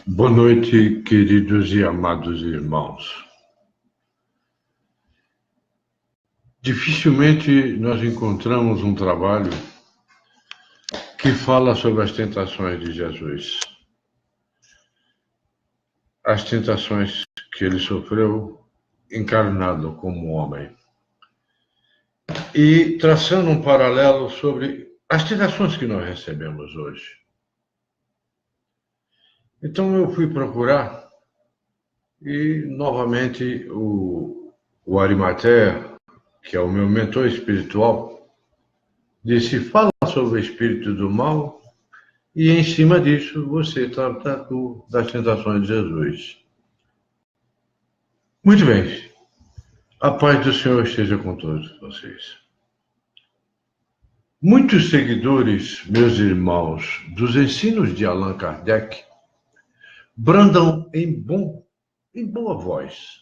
Boa noite, queridos e amados irmãos. Dificilmente nós encontramos um trabalho que fala sobre as tentações de Jesus. As tentações que ele sofreu encarnado como homem. E traçando um paralelo sobre as tentações que nós recebemos hoje. Então eu fui procurar e novamente o Arimatea, que é o meu mentor espiritual, disse: fala sobre o espírito do mal e, em cima disso, você trata das tentações de Jesus. Muito bem. A paz do Senhor esteja com todos vocês. Muitos seguidores, meus irmãos, dos ensinos de Allan Kardec, brandam em boa voz: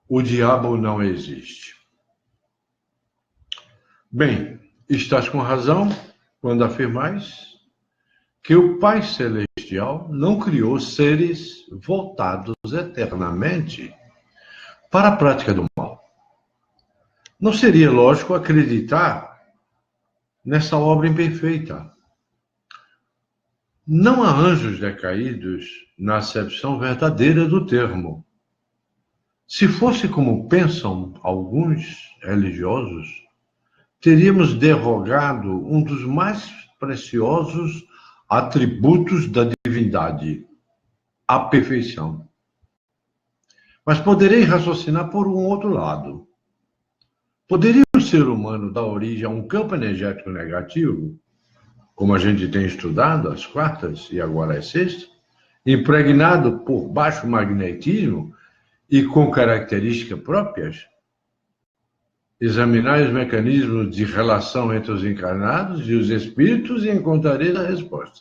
o diabo não existe. Bem, estás com razão quando afirmais que o Pai Celestial não criou seres voltados eternamente para a prática do mal. Não seria lógico acreditar nessa obra imperfeita. Não há anjos decaídos na acepção verdadeira do termo. Se fosse como pensam alguns religiosos, teríamos derrogado um dos mais preciosos atributos da divindade, a perfeição. Mas poderei raciocinar por um outro lado. Poderia o ser humano dar origem a um campo energético negativo, como a gente tem estudado às quartas e agora às sextas, impregnado por baixo magnetismo e com características próprias? Examinar os mecanismos de relação entre os encarnados e os espíritos e encontrareis a resposta.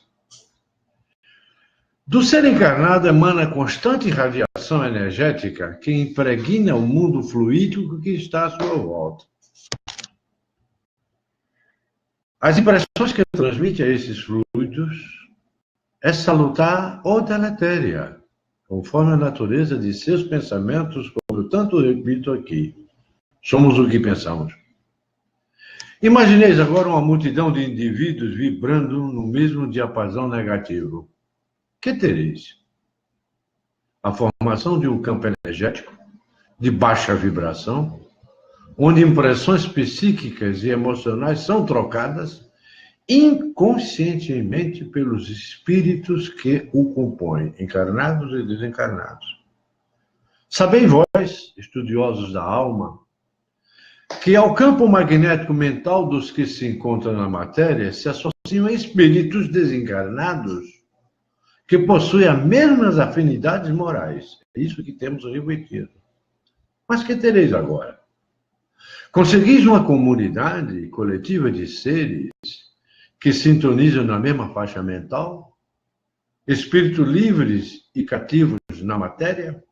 Do ser encarnado emana constante radiação energética que impregna o mundo fluídico que está à sua volta. As impressões que transmite a esses fluidos é salutar ou deletéria, conforme a natureza de seus pensamentos, como eu tanto repito aqui. Somos o que pensamos. Imagineis agora uma multidão de indivíduos vibrando no mesmo diapasão negativo. Que tereis? A formação de um campo energético de baixa vibração, onde impressões psíquicas e emocionais são trocadas inconscientemente pelos espíritos que o compõem, encarnados e desencarnados. Sabeis vós, estudiosos da alma, que ao campo magnético mental dos que se encontram na matéria se associam espíritos desencarnados que possuem as mesmas afinidades morais. É isso que temos refletido. Mas que tereis agora? Conseguis uma comunidade coletiva de seres que sintonizam na mesma faixa mental? Espíritos livres e cativos na matéria?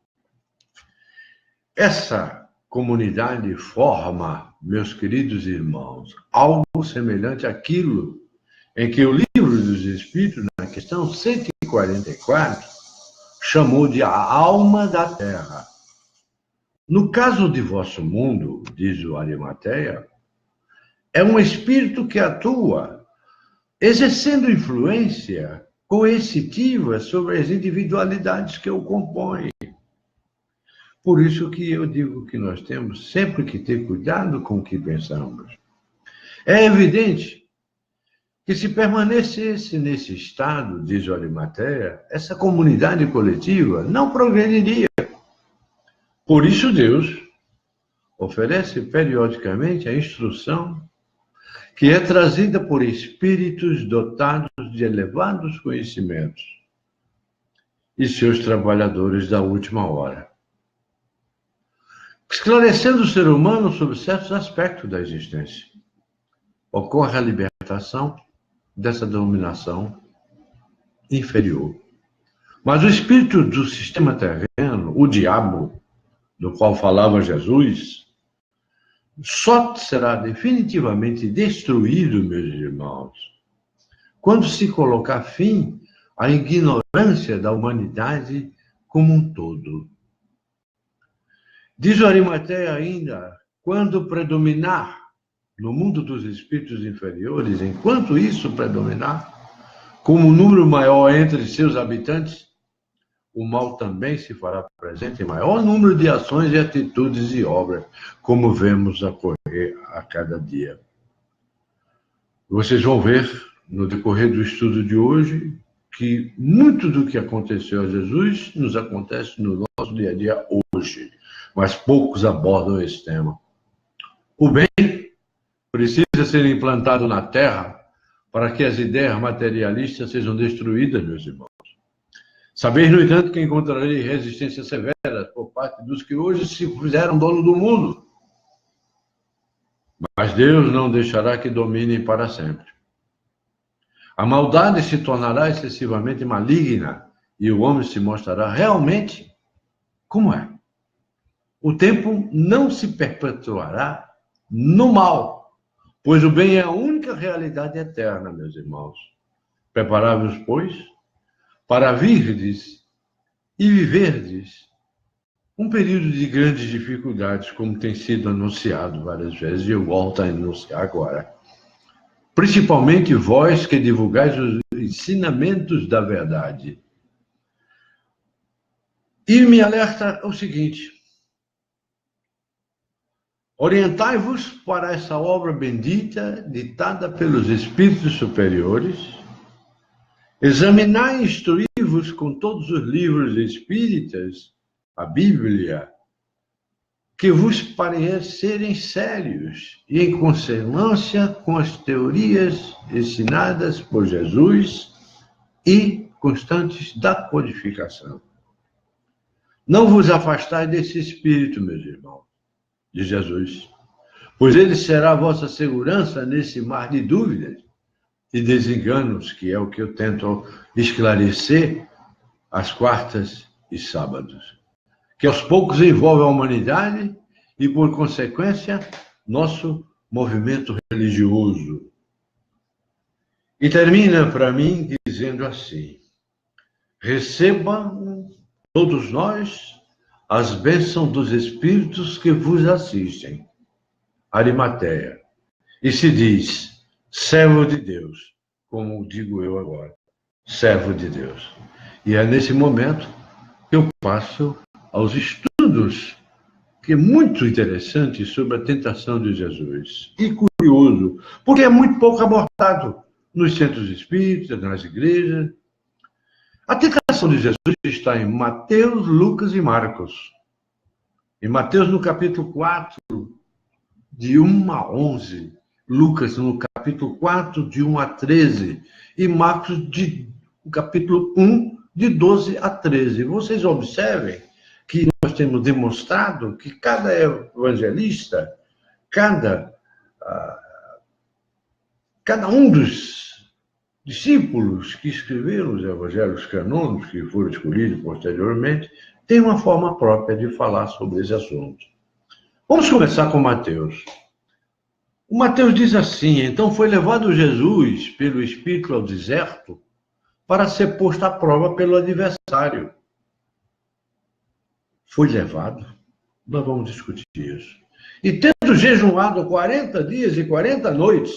Essa comunidade forma, meus queridos irmãos, algo semelhante àquilo em que o Livro dos Espíritos, na questão 144, chamou de a alma da terra. No caso de vosso mundo, diz o Arimatea, é um espírito que atua, exercendo influência coercitiva sobre as individualidades que o compõem. Por isso que eu digo que nós temos sempre que ter cuidado com o que pensamos. É evidente que se permanecesse nesse estado, diz o Arimatea, essa comunidade coletiva não progrediria. Por isso Deus oferece periodicamente a instrução que é trazida por espíritos dotados de elevados conhecimentos e seus trabalhadores da última hora, esclarecendo o ser humano sobre certos aspectos da existência. Ocorre a libertação dessa dominação inferior. Mas o espírito do sistema terreno, o diabo, do qual falava Jesus, só será definitivamente destruído, meus irmãos, quando se colocar fim a ignorância da humanidade como um todo. Diz Arimateia ainda, quando predominar no mundo dos espíritos inferiores, enquanto isso predominar, como um número maior entre seus habitantes, o mal também se fará presente em maior número de ações e atitudes e obras, como vemos ocorrer a cada dia. Vocês vão ver, no decorrer do estudo de hoje, que muito do que aconteceu a Jesus nos acontece no nosso dia a dia hoje, mas poucos abordam esse tema. O bem precisa ser implantado na Terra para que as ideias materialistas sejam destruídas, meus irmãos. Saber, no entanto, que encontrarei resistência severa por parte dos que hoje se fizeram dono do mundo. Mas Deus não deixará que dominem para sempre. A maldade se tornará excessivamente maligna e o homem se mostrará realmente como é. O tempo não se perpetuará no mal, pois o bem é a única realidade eterna, meus irmãos. Preparai-vos, pois, para virdes e viverdes um período de grandes dificuldades, como tem sido anunciado várias vezes, e eu volto a anunciar agora. Principalmente vós que divulgais os ensinamentos da verdade. E me alerta o seguinte: orientai-vos para essa obra bendita, ditada pelos espíritos superiores, examinai e instruí-vos com todos os livros espíritas, a Bíblia, que vos parecerem sérios e em consonância com as teorias ensinadas por Jesus e constantes da codificação. Não vos afastai desse espírito, meus irmãos, de Jesus, pois ele será a vossa segurança nesse mar de dúvidas e desenganos, que é o que eu tento esclarecer às quartas e sábados, que aos poucos envolve a humanidade e, por consequência, nosso movimento religioso. E termina para mim dizendo assim: recebam todos nós as bênçãos dos espíritos que vos assistem. Arimateia. E se diz servo de Deus, como digo eu agora, servo de Deus. E é nesse momento que eu passo aos estudos, que é muito interessante, sobre a tentação de Jesus. E curioso, porque é muito pouco abordado nos centros espíritas, nas igrejas. A tentação de Jesus está em Mateus, Lucas e Marcos. Em Mateus, no capítulo 4, de 1 a 11. Lucas, no capítulo 4, de 1 a 13. E Marcos, no capítulo 1, de 12 a 13. Vocês observem que nós temos demonstrado que cada evangelista, cada um dos discípulos que escreveram os evangelhos canônicos, que foram escolhidos posteriormente, tem uma forma própria de falar sobre esse assunto. Vamos começar com Mateus. O Mateus diz assim: então foi levado Jesus pelo Espírito ao deserto para ser posto à prova pelo adversário. Foi levado? Nós vamos discutir isso. E tendo jejuado 40 dias e 40 noites,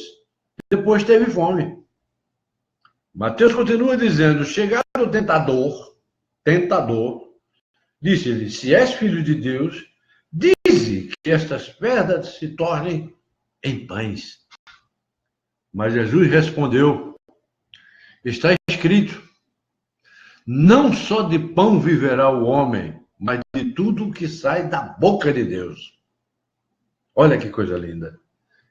depois teve fome. Mateus continua dizendo: chegado o tentador, disse-lhe: se és filho de Deus, dize que estas pedras se tornem em pães. Mas Jesus respondeu: está escrito, não só de pão viverá o homem, mas de tudo o que sai da boca de Deus. Olha que coisa linda.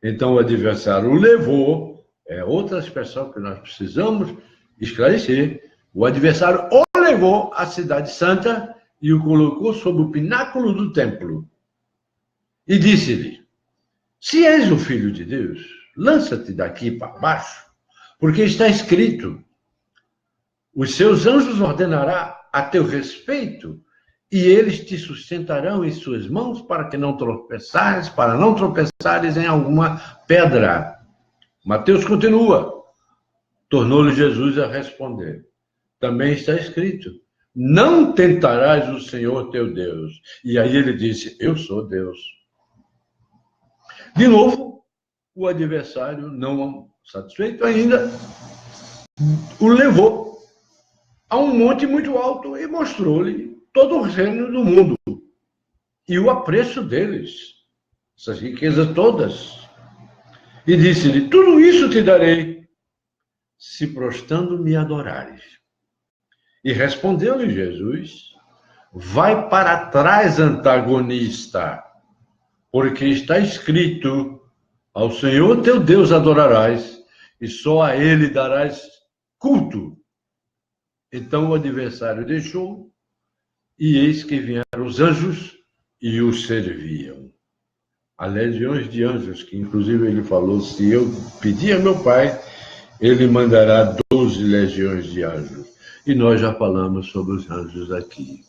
Então o adversário o levou, é outra expressão que nós precisamos esclarecer, o adversário o levou à cidade santa e o colocou sobre o pináculo do templo. E disse-lhe: se és o filho de Deus, lança-te daqui para baixo, porque está escrito, os seus anjos ordenará a teu respeito, e eles te sustentarão em suas mãos para não tropeçares em alguma pedra. Mateus continua. Tornou-lhe Jesus a responder: também está escrito: não tentarás o Senhor teu Deus. E aí ele disse: eu sou Deus. De novo, o adversário, não satisfeito ainda, o levou a um monte muito alto e mostrou-lhe todo o reino do mundo e o apreço deles, essas riquezas todas. E disse-lhe: tudo isso te darei, se prostrando me adorares. E respondeu-lhe Jesus: vai para trás, antagonista, porque está escrito: ao Senhor teu Deus adorarás, e só a ele darás culto. Então o adversário deixou, e eis que vieram os anjos e os serviam. Há legiões de anjos, que inclusive ele falou: se eu pedir a meu Pai, ele mandará 12 legiões de anjos. E nós já falamos sobre os anjos aqui.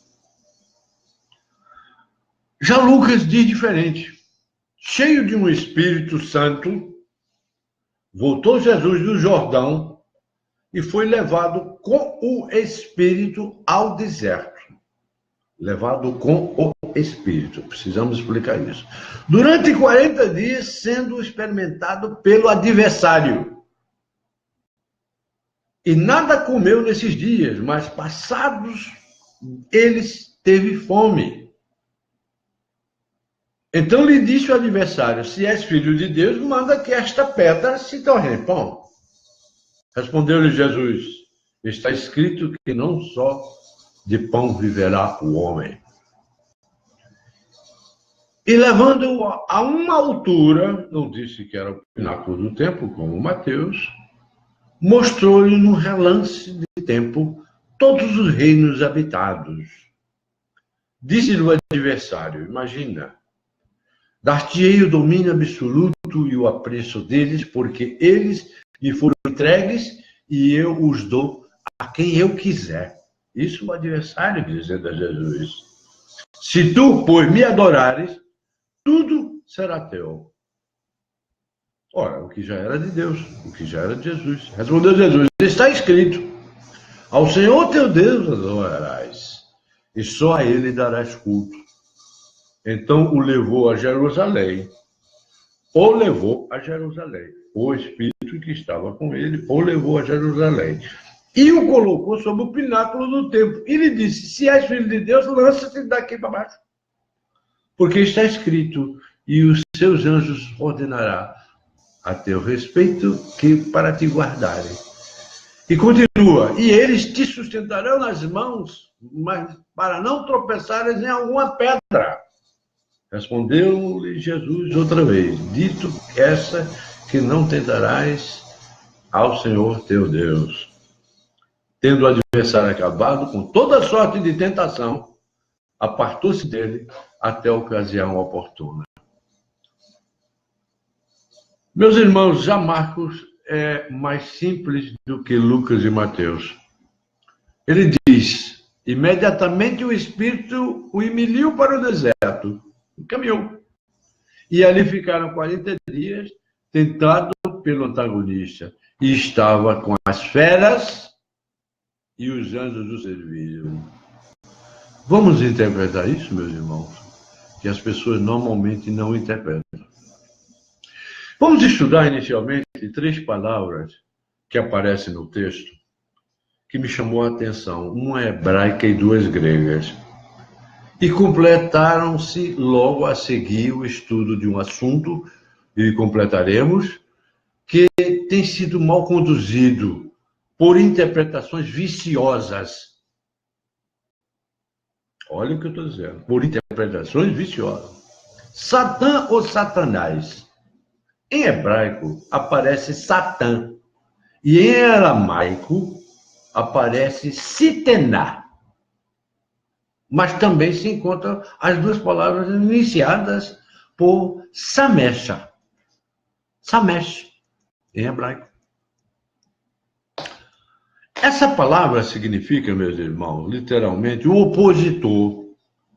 Já Lucas diz diferente. Cheio de um Espírito Santo, voltou Jesus do Jordão e foi levado com o Espírito ao deserto. Levado com o Espírito. Precisamos explicar isso. Durante 40 dias, sendo experimentado pelo adversário. E nada comeu nesses dias, mas passados eles teve fome. Então lhe disse o adversário: se és filho de Deus, manda que esta pedra se torne pão. Respondeu-lhe Jesus: está escrito que não só de pão viverá o homem. E levando-o a uma altura, não disse que era o pináculo do templo, como Mateus, mostrou-lhe num relance de tempo todos os reinos habitados. Disse-lhe o adversário: imagina, dar-te-ei o domínio absoluto e o apreço deles, porque eles me foram entregues e eu os dou a quem eu quiser. Isso o adversário dizendo a Jesus: se tu, pois, me adorares, tudo será teu. Ora, o que já era de Deus, o que já era de Jesus. Respondeu Jesus: está escrito: ao Senhor teu Deus adorarás, e só a ele darás culto. Então o levou a Jerusalém. O levou a Jerusalém. O Espírito que estava com ele o levou a Jerusalém. E o colocou sobre o pináculo do templo. E lhe disse: se és filho de Deus, lança-te daqui para baixo. Porque está escrito: e os seus anjos ordenará a teu respeito que para te guardarem. E continua: e eles te sustentarão nas mãos, mas para não tropeçares em alguma pedra. Respondeu-lhe Jesus outra vez: dito essa, que não tentarás ao Senhor teu Deus. Tendo o adversário acabado com toda sorte de tentação, apartou-se dele até a ocasião oportuna. Meus irmãos, já Marcos é mais simples do que Lucas e Mateus. Ele diz: imediatamente o Espírito o impeliu para o deserto, caminhou. E ali ficaram 40 dias, tentado pelo antagonista. E estava com as feras e os anjos o serviam. Vamos interpretar isso, meus irmãos, que as pessoas normalmente não interpretam. Vamos estudar inicialmente 3 palavras que aparecem no texto, que me chamou a atenção, uma hebraica e 2 gregas. E completaram-se logo a seguir o estudo de um assunto, e completaremos, que tem sido mal conduzido por interpretações viciosas. Olha o que eu estou dizendo, por interpretações viciosas. Satã ou Satanás. Em hebraico aparece Satã, e em aramaico aparece Sitená. Mas também se encontram as 2 palavras iniciadas por Samesha. Samesh, em hebraico. Essa palavra significa, meus irmãos, literalmente o opositor,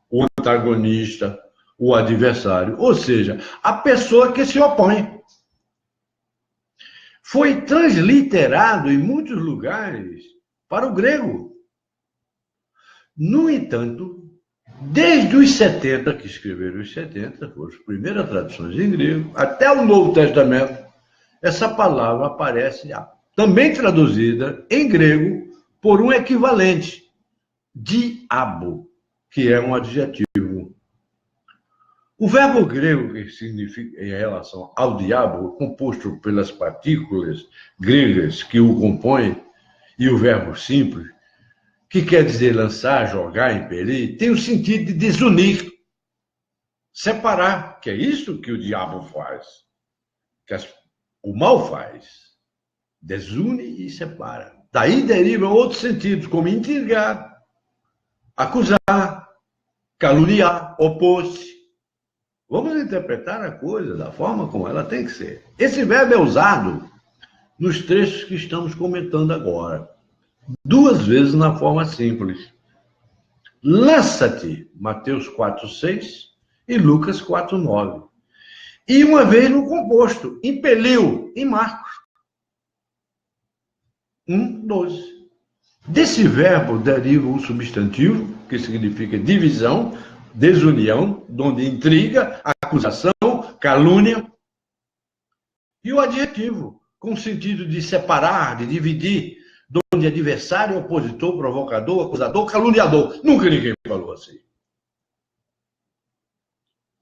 o antagonista, o adversário, ou seja, a pessoa que se opõe. Foi transliterado em muitos lugares para o grego. No entanto, desde os 70, que escreveram os 70, foram as primeiras traduções em grego, até o Novo Testamento, essa palavra aparece também traduzida em grego por um equivalente, diabo, que é um adjetivo. O verbo grego que significa, em relação ao diabo, composto pelas partículas gregas que o compõem, e o verbo simples, que quer dizer lançar, jogar, impelir, tem o sentido de desunir, separar, que é isso que o diabo faz, que o mal faz, desune e separa. Daí derivam outros sentidos, como intrigar, acusar, caluniar, opor-se. Vamos interpretar a coisa da forma como ela tem que ser. Esse verbo é usado nos trechos que estamos comentando agora. 2 vezes na forma simples. Lança-te, Mateus 4:6 e Lucas 4:9. E uma vez no composto, impeliu, em Marcos 1:12. Desse verbo deriva o substantivo, que significa divisão, desunião, onde intriga, acusação, calúnia, e o adjetivo, com o sentido de separar, de dividir, onde adversário, opositor, provocador, acusador, caluniador. Nunca ninguém falou assim.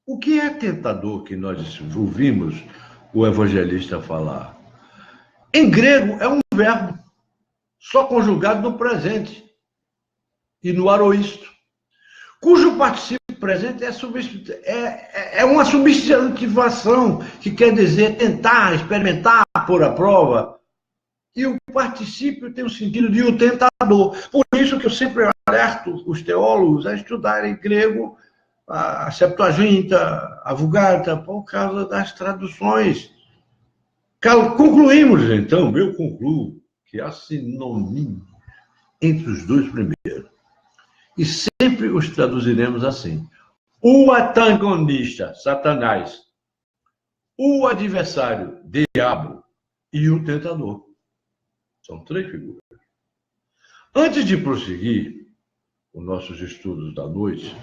O que é tentador que nós ouvimos o evangelista falar? Em grego é um verbo, só conjugado no presente e no aroísto, cujo particípio presente é uma substantivação, que quer dizer tentar, experimentar, pôr à prova. E o particípio tem o sentido de o tentador. Por isso que eu sempre alerto os teólogos a estudarem grego, a Septuaginta, a Vulgata, por causa das traduções. Concluímos, então, eu concluo, que há sinônimo entre os dois primeiros. E sempre os traduziremos assim. O antagonista, Satanás. O adversário, diabo. E o tentador. São 3 figuras. Antes de prosseguir os nossos estudos da noite,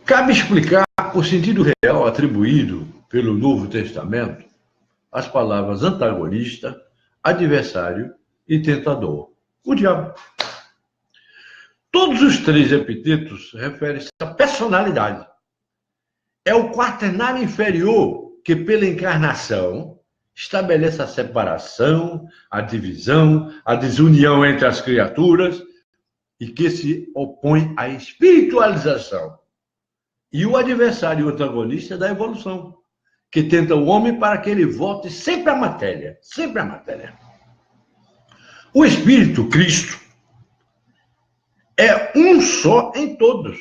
cabe explicar o sentido real atribuído pelo Novo Testamento às palavras antagonista, adversário e tentador. O diabo. Todos os 3 epítetos referem-se à personalidade. É o quaternário inferior que, pela encarnação, estabelece a separação, a divisão, a desunião entre as criaturas e que se opõe à espiritualização. E o adversário antagonista da evolução, que tenta o homem para que ele volte sempre à matéria, sempre à matéria. O Espírito, Cristo, é um só em todos.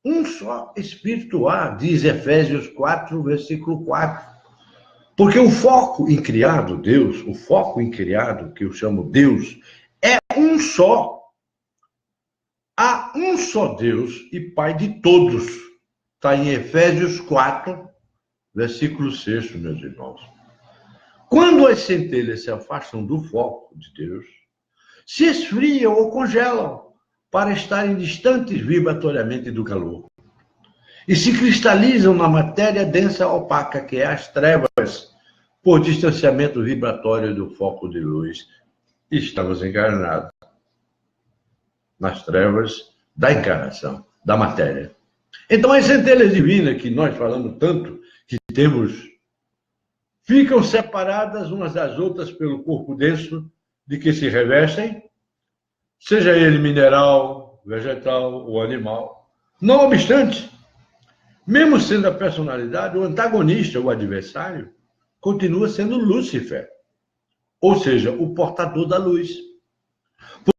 Um só Espírito há, diz Efésios 4, versículo 4. Porque o foco em criado, Deus, o foco em criado, que eu chamo Deus, é um só. Há um só Deus e Pai de todos. Está em Efésios 4, versículo 6, meus irmãos. Quando as centelhas se afastam do foco de Deus, se esfriam ou congelam para estarem distantes vibratoriamente do calor. E se cristalizam na matéria densa opaca, que é as trevas, por distanciamento vibratório do foco de luz. Estamos encarnados nas trevas da encarnação, da matéria. Então, as centelhas divinas, que nós falamos tanto, que temos, ficam separadas umas das outras pelo corpo denso de que se revestem, seja ele mineral, vegetal ou animal. Não obstante, mesmo sendo a personalidade, o antagonista, o adversário, continua sendo Lúcifer, ou seja, o portador da luz,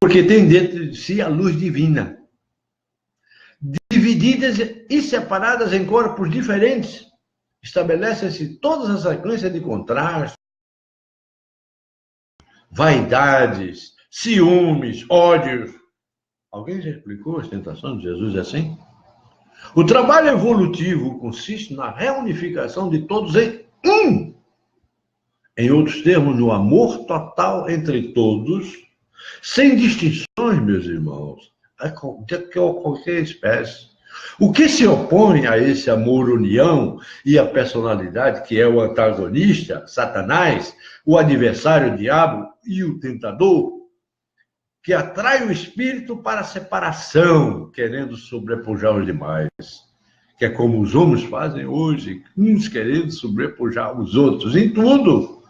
porque tem dentro de si a luz divina, divididas e separadas em corpos diferentes, estabelecem-se todas as sequências de contrastes, vaidades, ciúmes, ódios. Alguém já explicou as tentações de Jesus assim? O trabalho evolutivo consiste na reunificação de todos em um. Em outros termos, no amor total entre todos, sem distinções, meus irmãos, de qualquer espécie. O que se opõe a esse amor-união e a personalidade, que é o antagonista, Satanás, o adversário, o diabo e o tentador, que atrai o espírito para a separação, querendo sobrepujar os demais, que é como os homens fazem hoje, uns querendo sobrepujar os outros, em tudo.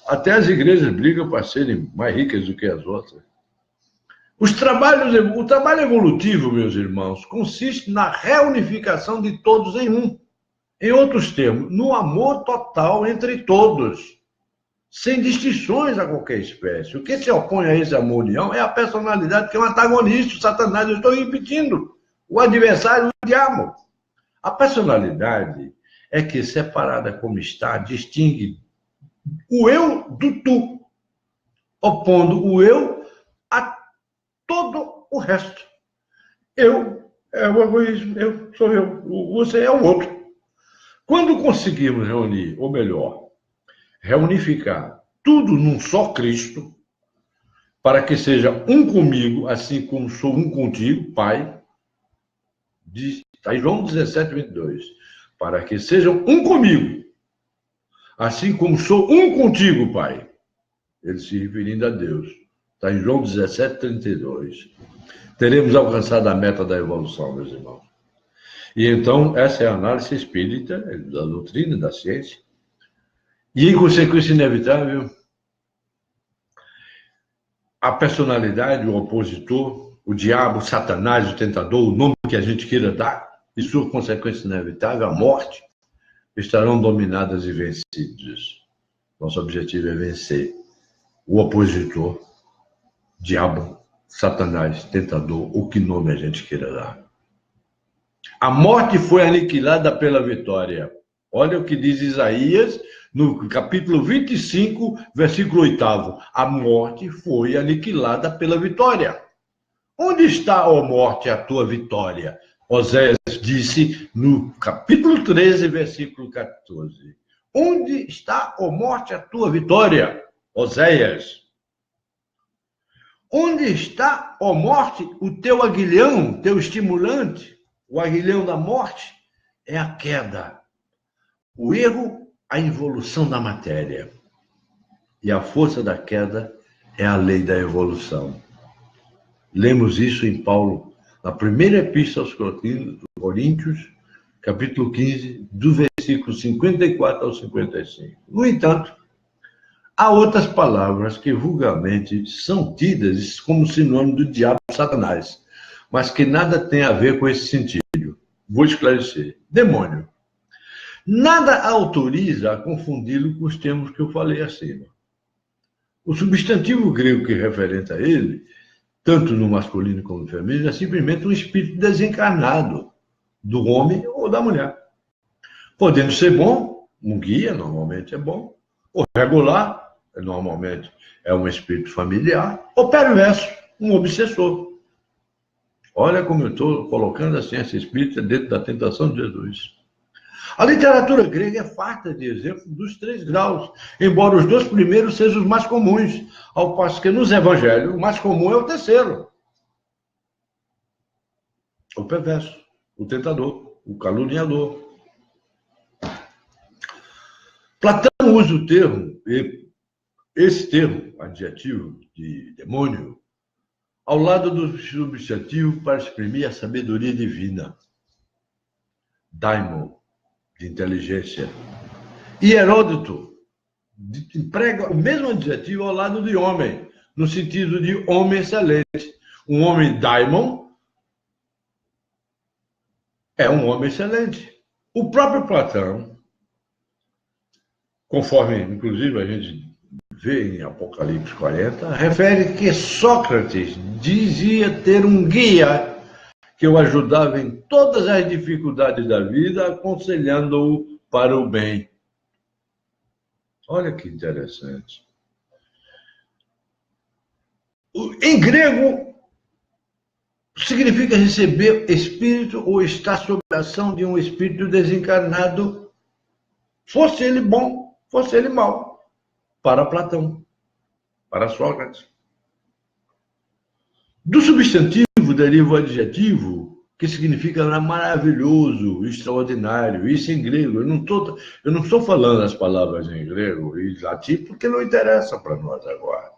Até as igrejas brigam para serem mais ricas do que as outras. O trabalho evolutivo, meus irmãos, consiste na reunificação de todos em um. Em outros termos, no amor total entre todos, sem distinções a qualquer espécie. O que se opõe a esse amor-união é a personalidade, que é um antagonista, o Satanás, eu estou repetindo, o adversário, o diabo. A personalidade é que, separada como está, distingue o eu do tu, opondo o eu a todo o resto. Eu é o egoísmo, eu sou eu, você é o outro. Quando conseguimos reunir, ou melhor, reunificar tudo num só Cristo, para que seja um comigo, assim como sou um contigo, Pai, está em João 17, 22, para que sejam um comigo, assim como sou um contigo, Pai. Ele se referindo a Deus. Está em João 17, 32. Teremos alcançado a meta da evolução, meus irmãos. E então, essa é a análise espírita, da doutrina, da ciência. E, em consequência inevitável, a personalidade, o opositor, o diabo, o Satanás, o tentador, o nome que a gente queira dar, e sua consequência inevitável, a morte, estarão dominadas e vencidas. Nosso objetivo é vencer o opositor, diabo, Satanás, tentador, ou que nome a gente queira dar. A morte foi aniquilada pela vitória. Olha o que diz Isaías, no capítulo 25, versículo 8. A morte foi aniquilada pela vitória. Onde está, ó morte, a tua vitória? Oséias disse no capítulo 13, versículo 14. Onde está, ó morte, a tua vitória? Oséias. Onde está, ó morte, o teu aguilhão, teu estimulante? O aguilhão da morte é a queda. O erro, a involução da matéria. E a força da queda é a lei da evolução. Lemos isso em Paulo, na primeira epístola aos Coríntios, capítulo 15, do versículo 54 ao 55. No entanto, há outras palavras que vulgarmente são tidas como sinônimo do diabo e Satanás, mas que nada tem a ver com esse sentido. Vou esclarecer. Demônio. Nada autoriza a confundi-lo com os termos que eu falei acima. O substantivo grego que referente a ele, tanto no masculino como no feminino, é simplesmente um espírito desencarnado do homem ou da mulher. Podendo ser bom, um guia normalmente é bom, ou regular, normalmente é um espírito familiar, ou perverso, um obsessor. Olha como eu estou colocando a ciência espírita dentro da tentação de Jesus. A literatura grega é farta de exemplos dos 3 graus, embora os 2 primeiros sejam os mais comuns, ao passo que nos evangelhos o mais comum é o terceiro. O perverso, o tentador, o caluniador. Platão usa o termo, esse termo, adjetivo de demônio, ao lado do substantivo para exprimir a sabedoria divina. Daimon, de inteligência. E Heródoto emprega o mesmo adjetivo ao lado de homem, no sentido de homem excelente. Um homem daimon é um homem excelente. O próprio Platão, conforme, inclusive, a gente vê em Apocalipse 40, refere que Sócrates dizia ter um guia que o ajudava em todas as dificuldades da vida, aconselhando-o para o bem. Olha que interessante. Em grego, significa receber espírito ou estar sob a ação de um espírito desencarnado, fosse ele bom, fosse ele mau, para Platão, para Sócrates. Do substantivo deriva o adjetivo, que significa maravilhoso, extraordinário. Isso em grego. Eu não estou falando as palavras em grego e latim porque não interessa para nós agora.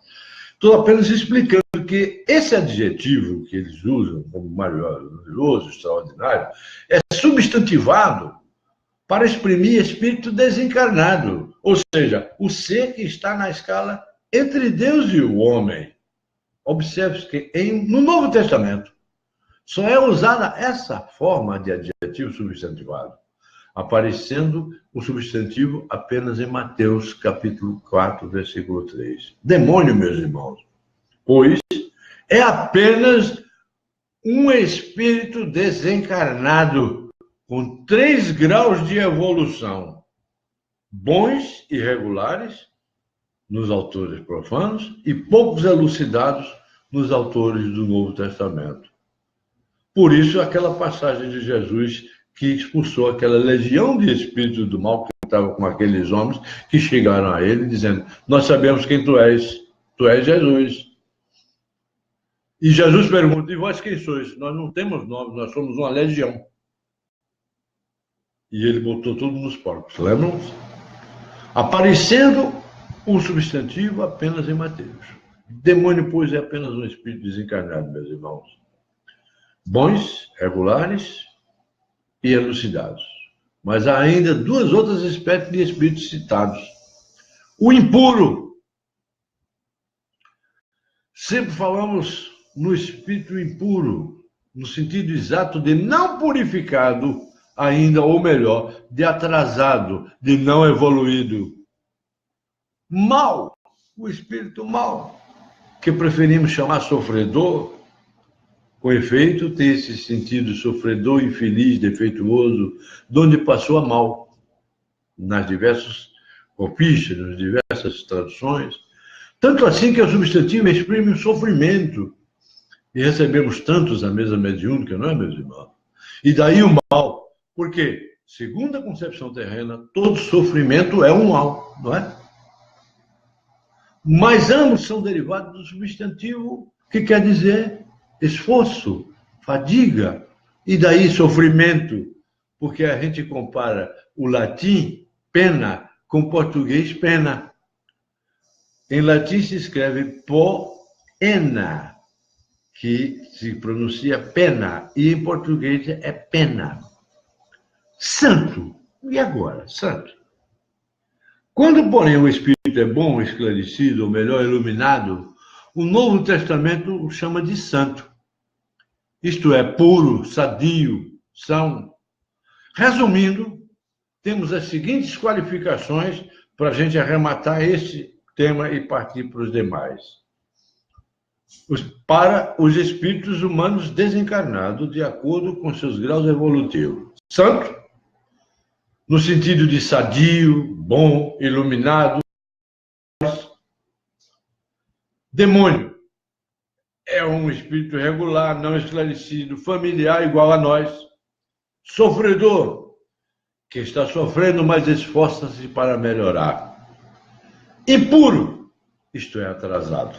Estou apenas explicando que esse adjetivo que eles usam como maravilhoso, extraordinário, é substantivado para exprimir espírito desencarnado, ou seja, o ser que está na escala entre Deus e o homem. Observe que no Novo Testamento só é usada essa forma de adjetivo substantivado, aparecendo o substantivo apenas em Mateus, capítulo 4, versículo 3. Demônio, meus irmãos, pois é apenas um espírito desencarnado com 3 graus de evolução, bons e regulares nos autores profanos e poucos elucidados nos autores do Novo Testamento. Por isso, aquela passagem de Jesus que expulsou aquela legião de espíritos do mal que estava com aqueles homens que chegaram a ele dizendo: nós sabemos quem tu és Jesus. E Jesus pergunta: e vós quem sois? Nós não temos nome, nós somos uma legião. E ele botou tudo nos porcos, lembram-se? Aparecendo um substantivo apenas em Mateus. Demônio, pois, é apenas um espírito desencarnado, meus irmãos. Bons, regulares e elucidados. Mas há ainda 2 outras espécies de espíritos citados. O impuro. Sempre falamos no espírito impuro, no sentido exato de não purificado ainda, ou melhor, de atrasado, de não evoluído. Mal, o espírito mal, que preferimos chamar sofredor. Com efeito, tem esse sentido sofredor, infeliz, defeituoso, de onde passou a mal, nas diversas copistas, nas diversas traduções. Tanto assim que o substantivo exprime o sofrimento. E recebemos tantos à mesa mediúnica, não é, meus irmãos? E daí o mal, porque, segundo a concepção terrena, todo sofrimento é um mal, não é? Mas ambos são derivados do substantivo, que quer dizer esforço, fadiga, e daí sofrimento, porque a gente compara o latim, pena, com o português, pena. Em latim se escreve poena, que se pronuncia pena, e em português é pena. Santo. E agora? Santo. Quando, porém, o espírito é bom, esclarecido, ou melhor, iluminado, o Novo Testamento o chama de santo. Isto é, puro, sadio, são. Resumindo, temos as seguintes qualificações para a gente arrematar esse tema e partir para os demais. Para os espíritos humanos desencarnados, de acordo com seus graus evolutivos. Santo, no sentido de sadio, bom, iluminado. Demônio é um espírito regular, não esclarecido, familiar, igual a nós. Sofredor, que está sofrendo, mas esforça-se para melhorar. Impuro, isto é, atrasado,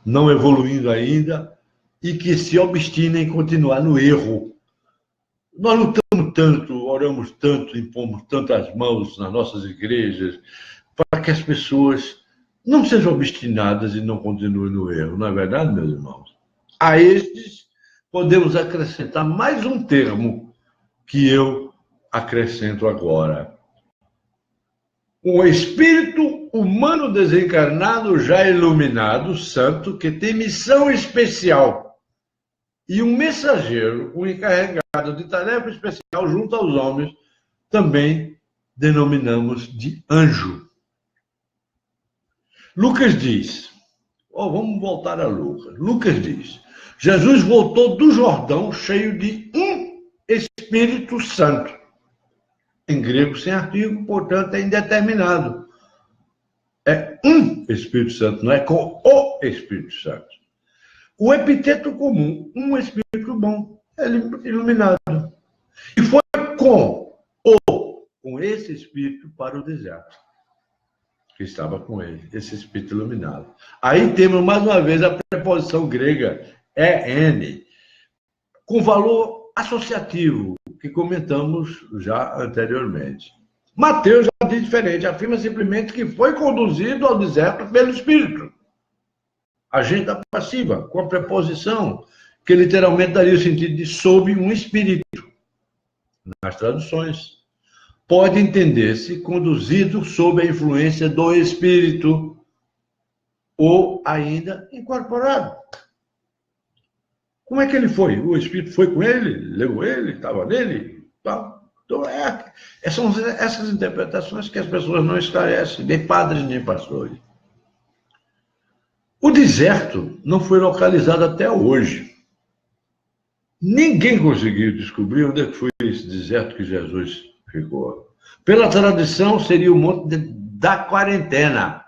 não evoluindo ainda e que se obstina em continuar no erro. Nós lutamos tanto, oramos tanto, impomos tantas mãos nas nossas igrejas para que as pessoas não sejam obstinadas e não continuem no erro, não é verdade, meus irmãos? A estes, podemos acrescentar mais um termo que eu acrescento agora. Um espírito humano desencarnado, já iluminado, santo, que tem missão especial. E um mensageiro, um encarregado de tarefa especial junto aos homens, também denominamos de anjo. Lucas diz, vamos voltar a Lucas. Lucas diz, Jesus voltou do Jordão cheio de um Espírito Santo. Em grego sem artigo, portanto, é indeterminado. É um Espírito Santo, não é com o Espírito Santo. O epiteto comum, um Espírito bom, iluminado. E foi com esse Espírito para o deserto, que estava com ele, esse Espírito iluminado. Aí temos mais uma vez a preposição grega, EN, com valor associativo, que comentamos já anteriormente. Mateus já diz diferente, afirma simplesmente que foi conduzido ao deserto pelo Espírito. Agenda passiva, com a preposição, que literalmente daria o sentido de sob um espírito, nas traduções. Pode entender-se conduzido sob a influência do Espírito, ou ainda incorporado. Como é que ele foi? O Espírito foi com ele, levou ele, estava nele, tal. Então, são essas interpretações que as pessoas não esclarecem, nem padres nem pastores. O deserto não foi localizado até hoje. Ninguém conseguiu descobrir onde é que foi esse deserto que Jesus ficou. Pela tradição, seria o monte da quarentena,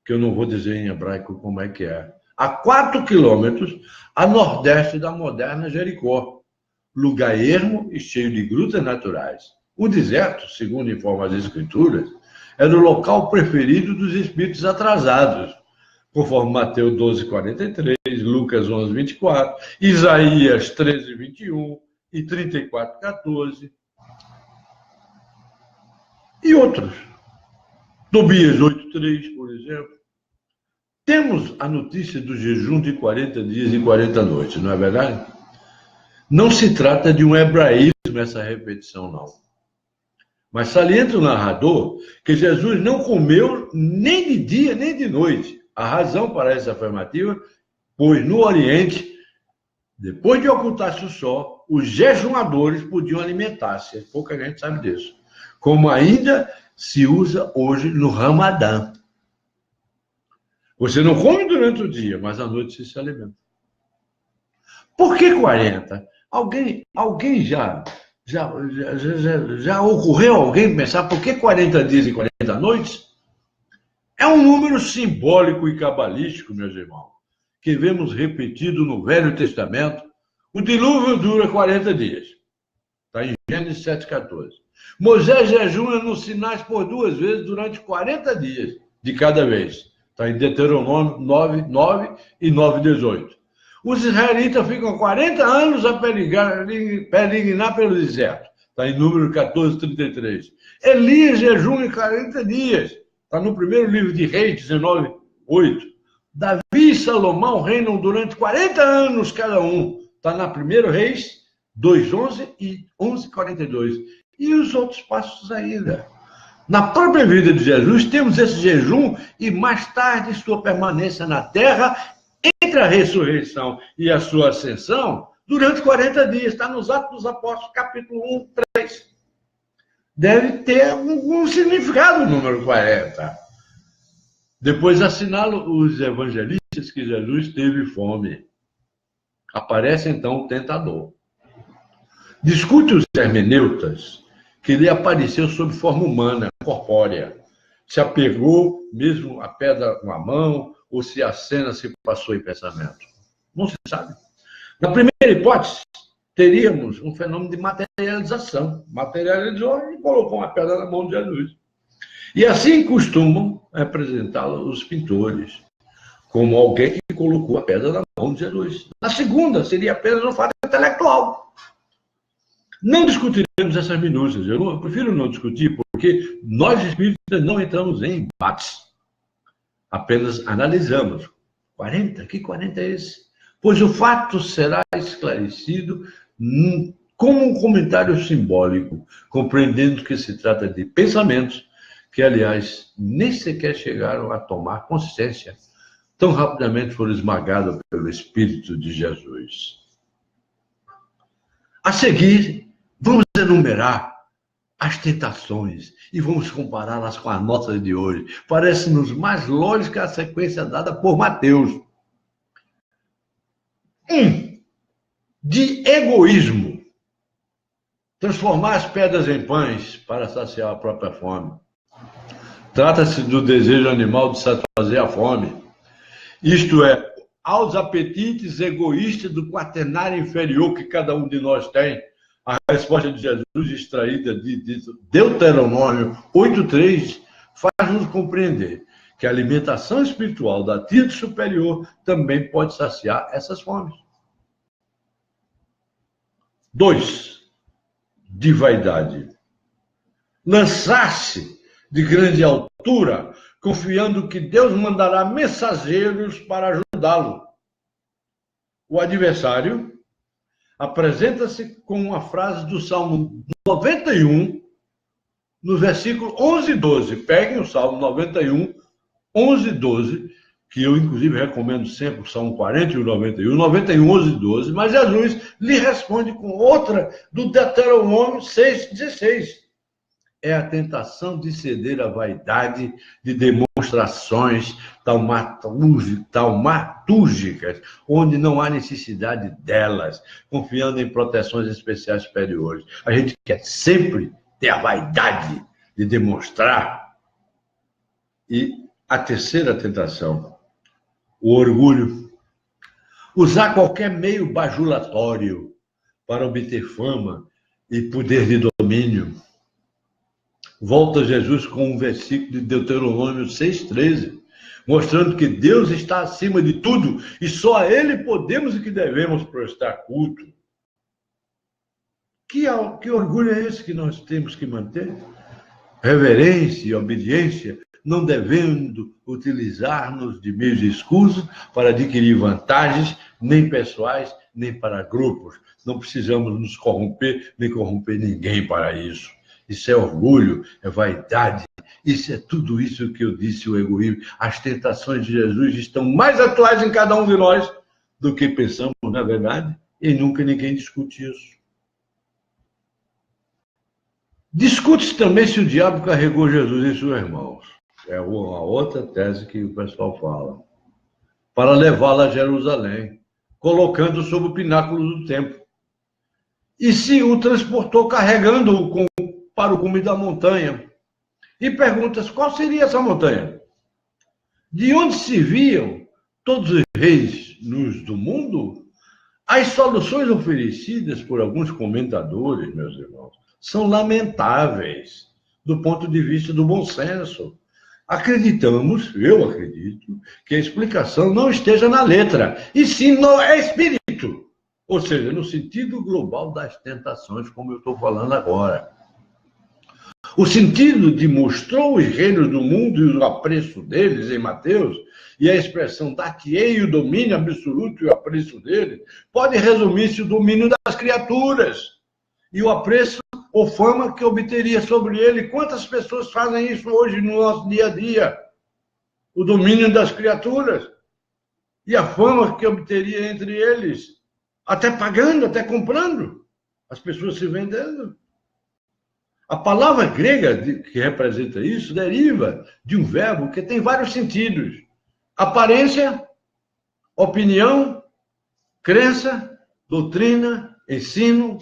que eu não vou dizer em hebraico como é que é. A 4 quilômetros a nordeste da moderna Jericó. Lugar ermo e cheio de grutas naturais. O deserto, segundo informam as Escrituras, era o local preferido dos espíritos atrasados, conforme Mateus 12:43, Lucas 11:24, Isaías 13:21 e 34:14, e outros. Tobias 8:3, por exemplo. Temos a notícia do jejum de 40 dias e 40 noites, não é verdade? Não se trata de um hebraísmo essa repetição, não. Mas salienta o narrador que Jesus não comeu nem de dia nem de noite. A razão para essa afirmativa, pois no Oriente, depois de ocultar-se o sol, os jejuadores podiam alimentar-se. Pouca gente sabe disso. Como ainda se usa hoje no Ramadã. Você não come durante o dia, mas à noite você se alimenta. Por que 40? Alguém já ocorreu alguém pensar por que 40 dias e 40 noites? É um número simbólico e cabalístico, meus irmãos, que vemos repetido no Velho Testamento. O dilúvio dura 40 dias. Está em Gênesis 7:14. Moisés jejua nos sinais por 2 vezes durante 40 dias de cada vez. Está em Deuteronômio 9:9 e 9:18. Os israelitas ficam 40 anos a peregrinar pelo deserto. Está em Número 14:33. Elias jejua em 40 dias. Está no primeiro livro de Reis, 19:8. Davi e Salomão reinam durante 40 anos cada um. Está na 1 Reis 2:11 e 11:42. E os outros passos ainda. Na própria vida de Jesus, temos esse jejum e mais tarde sua permanência na terra, entre a ressurreição e a sua ascensão, durante 40 dias. Está nos Atos dos Apóstolos, capítulo 1:3. Deve ter algum significado o número 40. Depois assinalam os evangelistas que Jesus teve fome. Aparece então o tentador. Discute os hermeneutas que ele apareceu sob forma humana, corpórea. Se apegou mesmo a pedra com a mão, ou se a cena se passou em pensamento. Não se sabe. Na primeira hipótese, teríamos um fenômeno de materialização. Materializou e colocou uma pedra na mão de Jesus. E assim costumam representá-lo os pintores, como alguém que colocou a pedra na mão de Jesus. Na segunda, seria apenas um fato intelectual. Não discutiremos essas minúcias. Eu prefiro não discutir, porque nós espíritas não entramos em embates. Apenas analisamos. 40? Que 40 é esse? Pois o fato será esclarecido como um comentário simbólico, compreendendo que se trata de pensamentos que, aliás, nem sequer chegaram a tomar consciência. Tão rapidamente foram esmagados pelo Espírito de Jesus. A seguir, vamos enumerar as tentações e vamos compará-las com a nossa de hoje. Parece-nos mais lógica a sequência dada por Mateus. 1. De egoísmo. Transformar as pedras em pães para saciar a própria fome. Trata-se do desejo animal de satisfazer a fome. Isto é, aos apetites egoístas do quaternário inferior que cada um de nós tem. A resposta de Jesus, extraída de Deuteronômio 8:3, faz-nos compreender que a alimentação espiritual da tríade superior também pode saciar essas fomes. 2. De vaidade. Lançar-se de grande altura, confiando que Deus mandará mensageiros para ajudá-lo. O adversário apresenta-se com uma frase do Salmo 91, no versículo 11 e 12. Peguem o Salmo 91, 11 e 12, que eu, inclusive, recomendo sempre o Salmo 40 e o 91, 91, 11 e 12, mas Jesus lhe responde com outra do Deuteronômio 6, 16. É a tentação de ceder à vaidade de demonstrações taumatúrgicas, onde não há necessidade delas, confiando em proteções especiais superiores. A gente quer sempre ter a vaidade de demonstrar. E a terceira tentação, o orgulho. Usar qualquer meio bajulatório para obter fama e poder de domínio. Volta Jesus com um versículo de Deuteronômio 6,13, mostrando que Deus está acima de tudo e só a Ele podemos e que devemos prestar culto. Que orgulho é esse que nós temos que manter? Reverência e obediência, não devendo utilizar-nos de meios escusos para adquirir vantagens, nem pessoais, nem para grupos. Não precisamos nos corromper, nem corromper ninguém para isso. Isso é orgulho, é vaidade. Isso é tudo isso que eu disse, o egoísmo. As tentações de Jesus estão mais atuais em cada um de nós do que pensamos, na verdade, e nunca ninguém discute isso. Discute-se também se o diabo carregou Jesus em suas mãos. É uma outra tese que o pessoal fala. Para levá-la a Jerusalém, colocando sob o pináculo do templo. E se o transportou carregando-o para o cume da montanha. E perguntas, qual seria essa montanha? De onde se viam todos os reis nus do mundo? As soluções oferecidas por alguns comentadores, meus irmãos, são lamentáveis do ponto de vista do bom senso. Eu acredito, que a explicação não esteja na letra, e sim no espírito. Ou seja, no sentido global das tentações, como eu estou falando agora. O sentido de mostrou os reinos do mundo e o apreço deles em Mateus, e a expressão dar-te-ei o domínio absoluto e o apreço deles, pode resumir-se o domínio das criaturas e o apreço ou fama que obteria sobre ele. Quantas pessoas fazem isso hoje no nosso dia a dia? O domínio das criaturas e a fama que obteria entre eles, até pagando, até comprando, as pessoas se vendendo. A palavra grega que representa isso deriva de um verbo que tem vários sentidos: aparência, opinião, crença, doutrina, ensino,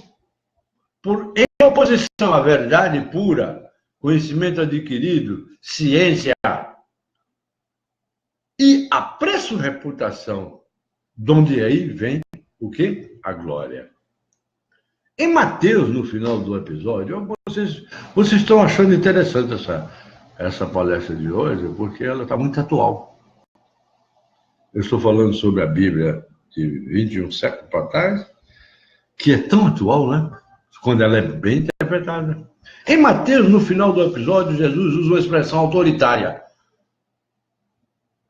em oposição à verdade pura, conhecimento adquirido, ciência e apreço, reputação, de onde aí vem o quê? A glória. Em Mateus, no final do episódio, vocês estão achando interessante essa palestra de hoje, porque ela está muito atual. Eu estou falando sobre a Bíblia de 21 séculos para trás, que é tão atual, né? Quando ela é bem interpretada. Em Mateus, no final do episódio, Jesus usa uma expressão autoritária.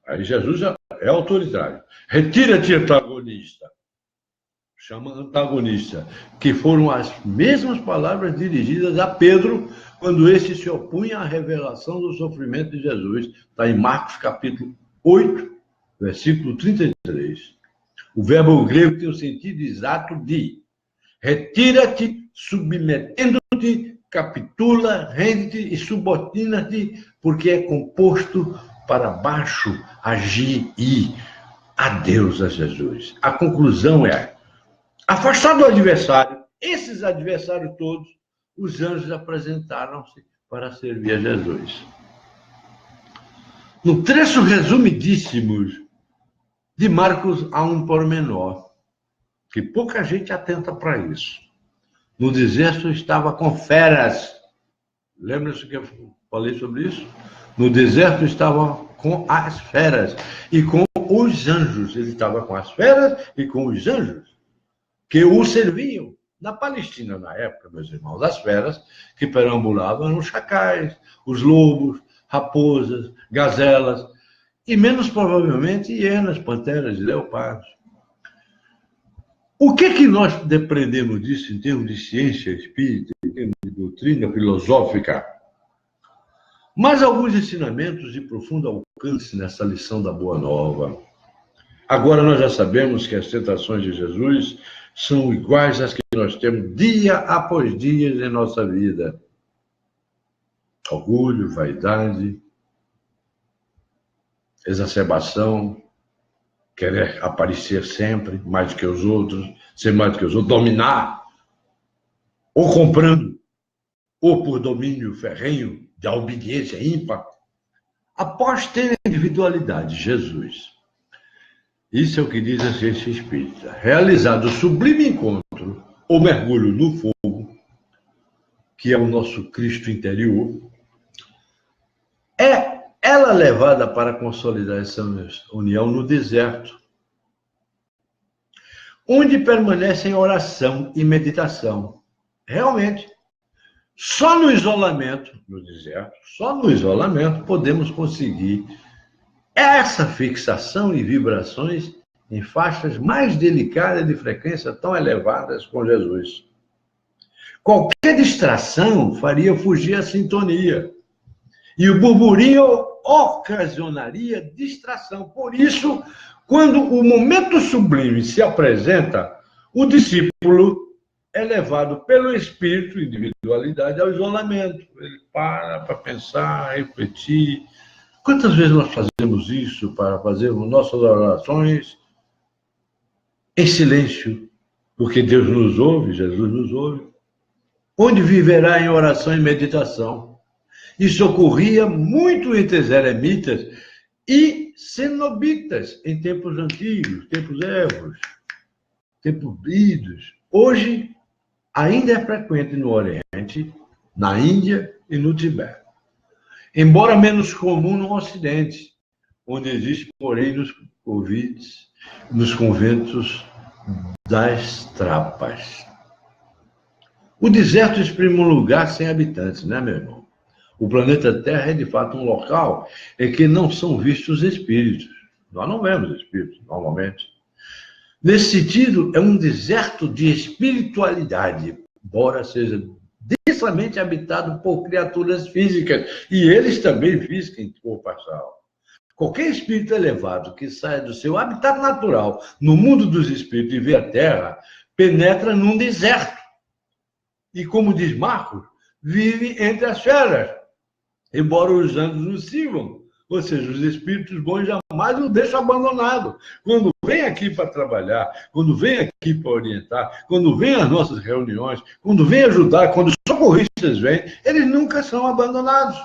Aí Jesus já é autoritário. Retira-te, antagonista. Chama antagonista, que foram as mesmas palavras dirigidas a Pedro quando este se opunha à revelação do sofrimento de Jesus. Está em Marcos capítulo 8, versículo 33. O verbo grego tem o sentido exato de retira-te, submetendo-te, capitula, rende-te e subordina-te, porque é composto para baixo, agir e adeus a Jesus. A conclusão é: afastado do adversário, esses adversários todos, os anjos apresentaram-se para servir a Jesus. No trecho resumidíssimo de Marcos, há um pormenor, que pouca gente atenta para isso. No deserto estava com feras. Lembra-se que eu falei sobre isso? No deserto estava com as feras e com os anjos. Ele estava com as feras e com os anjos que o serviam. Na Palestina, na época, meus irmãos, as feras que perambulavam eram os chacais, os lobos, raposas, gazelas e, menos provavelmente, hienas, panteras e leopardos. O que nós depreendemos disso em termos de ciência espírita, em termos de doutrina filosófica? Mas alguns ensinamentos de profundo alcance nessa lição da Boa Nova. Agora nós já sabemos que as tentações de Jesus são iguais às que nós temos dia após dia em nossa vida. Orgulho, vaidade, exacerbação, querer aparecer sempre mais do que os outros, ser mais do que os outros, dominar, ou comprando, ou por domínio ferrenho, de obediência ímpar, após ter a individualidade, Jesus. Isso é o que diz a ciência espírita. Realizado o sublime encontro, ou mergulho no fogo, que é o nosso Cristo interior, é ela levada para consolidar essa união no deserto, onde permanece em oração e meditação. Realmente, só no isolamento, no deserto, só no isolamento podemos conseguir essa fixação e vibrações em faixas mais delicadas de frequência tão elevadas com Jesus. Qualquer distração faria fugir a sintonia. E o burburinho ocasionaria distração. Por isso, quando o momento sublime se apresenta, o discípulo é levado pelo espírito, individualidade, ao isolamento. Ele para pensar, refletir. Quantas vezes nós fazemos isso para fazermos nossas orações em silêncio? Porque Deus nos ouve, Jesus nos ouve. Onde viverá em oração e meditação? Isso ocorria muito entre os eremitas e cenobitas em tempos antigos, tempos évos, tempos idos. Hoje, ainda é frequente no Oriente, na Índia e no Tibete. Embora menos comum no Ocidente, onde existe, porém, nos conventos das trapas. O deserto exprime um lugar sem habitantes, né, meu irmão? O planeta Terra é, de fato, um local em que não são vistos espíritos. Nós não vemos espíritos, normalmente. Nesse sentido, é um deserto de espiritualidade, embora seja densamente habitado por criaturas físicas, e eles também físicos em corpo astral. Qualquer espírito elevado que saia do seu habitat natural no mundo dos espíritos e vê a Terra, penetra num deserto. E, como diz Marcos, vive entre as feras, embora os anjos nos sigam. Ou seja, os espíritos bons jamais o deixam abandonado. Quando vem aqui para trabalhar, quando vem aqui para orientar, quando vem às nossas reuniões, quando vem ajudar, quando os socorristas vêm, eles nunca são abandonados.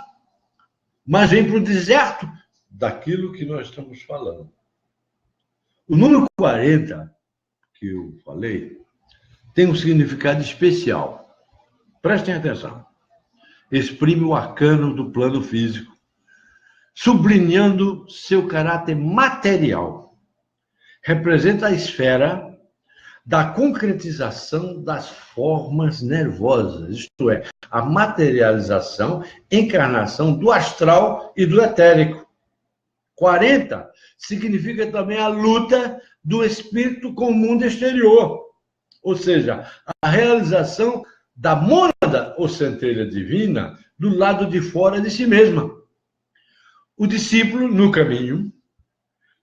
Mas vêm para o deserto daquilo que nós estamos falando. O número 40, que eu falei, tem um significado especial. Prestem atenção. Exprime o arcano do plano físico, sublinhando seu caráter material. Representa a esfera da concretização das formas nervosas, isto é, a materialização, encarnação do astral e do etérico. 40 significa também a luta do espírito com o mundo exterior, ou seja, a realização da mônada ou centelha divina do lado de fora de si mesma. O discípulo, no caminho,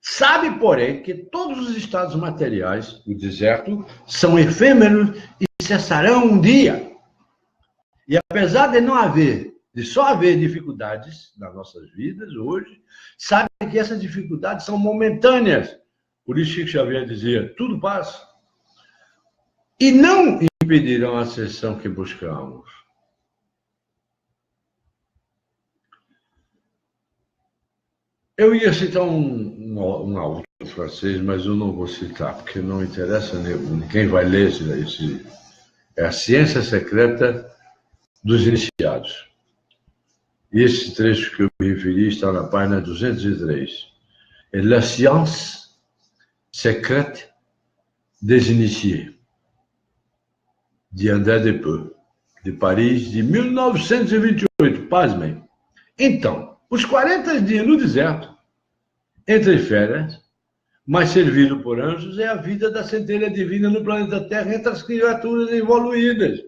sabe, porém, que todos os estados materiais do deserto são efêmeros e cessarão um dia. E apesar de só haver dificuldades nas nossas vidas hoje, sabe que essas dificuldades são momentâneas. Por isso Chico Xavier dizia, tudo passa. E não impedirão a ascensão que buscamos. Eu ia citar um autor francês, mas eu não vou citar, porque não interessa quem vai ler esse. É a ciência secreta dos iniciados. Esse trecho que eu me referi está na página 203. É La science secrète des initiés, de André Despeux, de Paris, de 1928. Pasmem. Então, os 40 dias no deserto, entre férias, mas servido por anjos, é a vida da centelha divina no planeta Terra entre as criaturas evoluídas.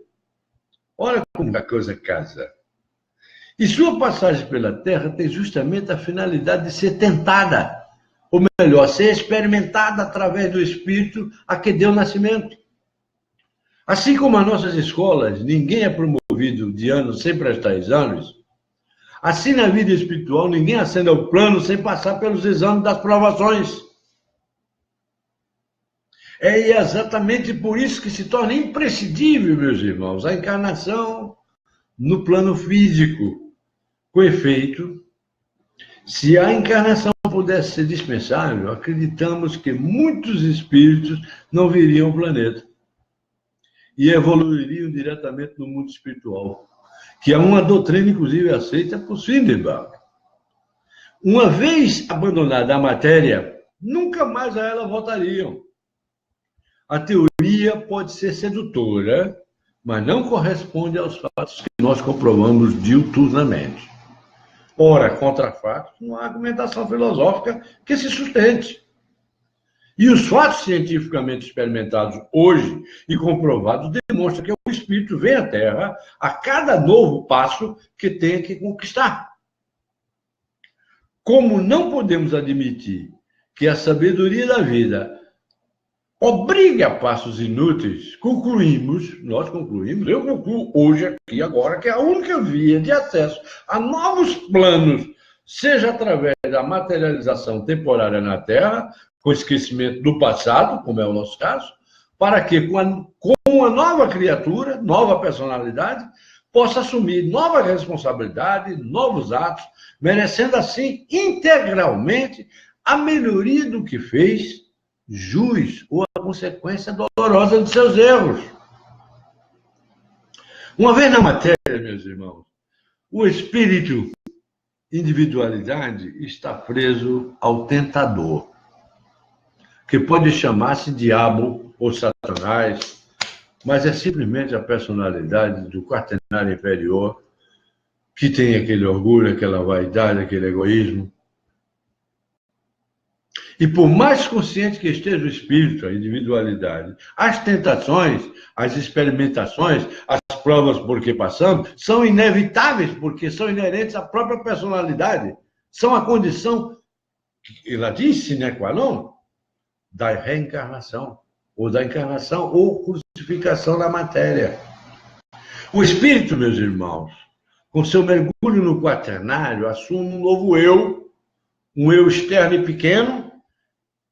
Olha como a coisa casa. E sua passagem pela Terra tem justamente a finalidade de ser tentada, ou melhor, ser experimentada através do Espírito a que deu nascimento. Assim como as nossas escolas, ninguém é promovido de ano sem prestar exames, assim na vida espiritual, ninguém acende ao plano sem passar pelos exames das provações. É exatamente por isso que se torna imprescindível, meus irmãos, a encarnação no plano físico. Com efeito, se a encarnação pudesse ser dispensável, acreditamos que muitos espíritos não viriam ao planeta e evoluiriam diretamente no mundo espiritual, que é uma doutrina, inclusive, aceita por Swedenborg. Uma vez abandonada a matéria, nunca mais a ela voltariam. A teoria pode ser sedutora, mas não corresponde aos fatos que nós comprovamos diuturnamente. Ora, contra fatos, não há argumentação filosófica que se sustente. E os fatos cientificamente experimentados hoje e comprovados demonstram que o espírito vem à Terra a cada novo passo que tem que conquistar. Como não podemos admitir que a sabedoria da vida obrigue a passos inúteis, nós concluímos, eu concluo hoje aqui agora, que a única via de acesso a novos planos, seja através da materialização temporária na Terra, com esquecimento do passado, como é o nosso caso, para que com uma nova criatura, nova personalidade, possa assumir nova responsabilidade, novos atos, merecendo assim integralmente a melhoria do que fez, jus ou a consequência dolorosa de seus erros. Uma vez na matéria, meus irmãos, o espírito, individualidade, está preso ao tentador, que pode chamar-se diabo ou satanás, mas é simplesmente a personalidade do quaternário inferior que tem aquele orgulho, aquela vaidade, aquele egoísmo. E por mais consciente que esteja o espírito, a individualidade, as tentações, as experimentações, as provas por que passamos, são inevitáveis, porque são inerentes à própria personalidade. São a condição, ela diz, sine qua non, da reencarnação, ou da encarnação, ou crucificação da matéria. O espírito, meus irmãos, com seu mergulho no quaternário, assume um novo eu, um eu externo e pequeno,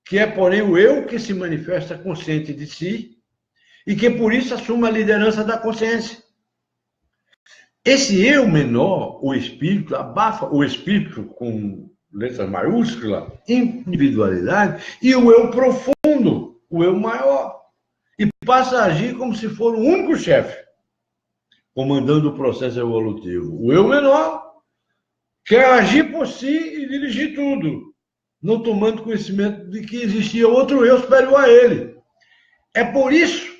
que é, porém, o eu que se manifesta consciente de si e que, por isso, assume a liderança da consciência. Esse eu menor, o espírito, abafa o espírito com letra maiúscula, individualidade, e o eu profundo, o eu maior, e passa a agir como se for o único chefe, comandando o processo evolutivo. O eu menor quer agir por si e dirigir tudo, não tomando conhecimento de que existia outro eu superior a ele. É por isso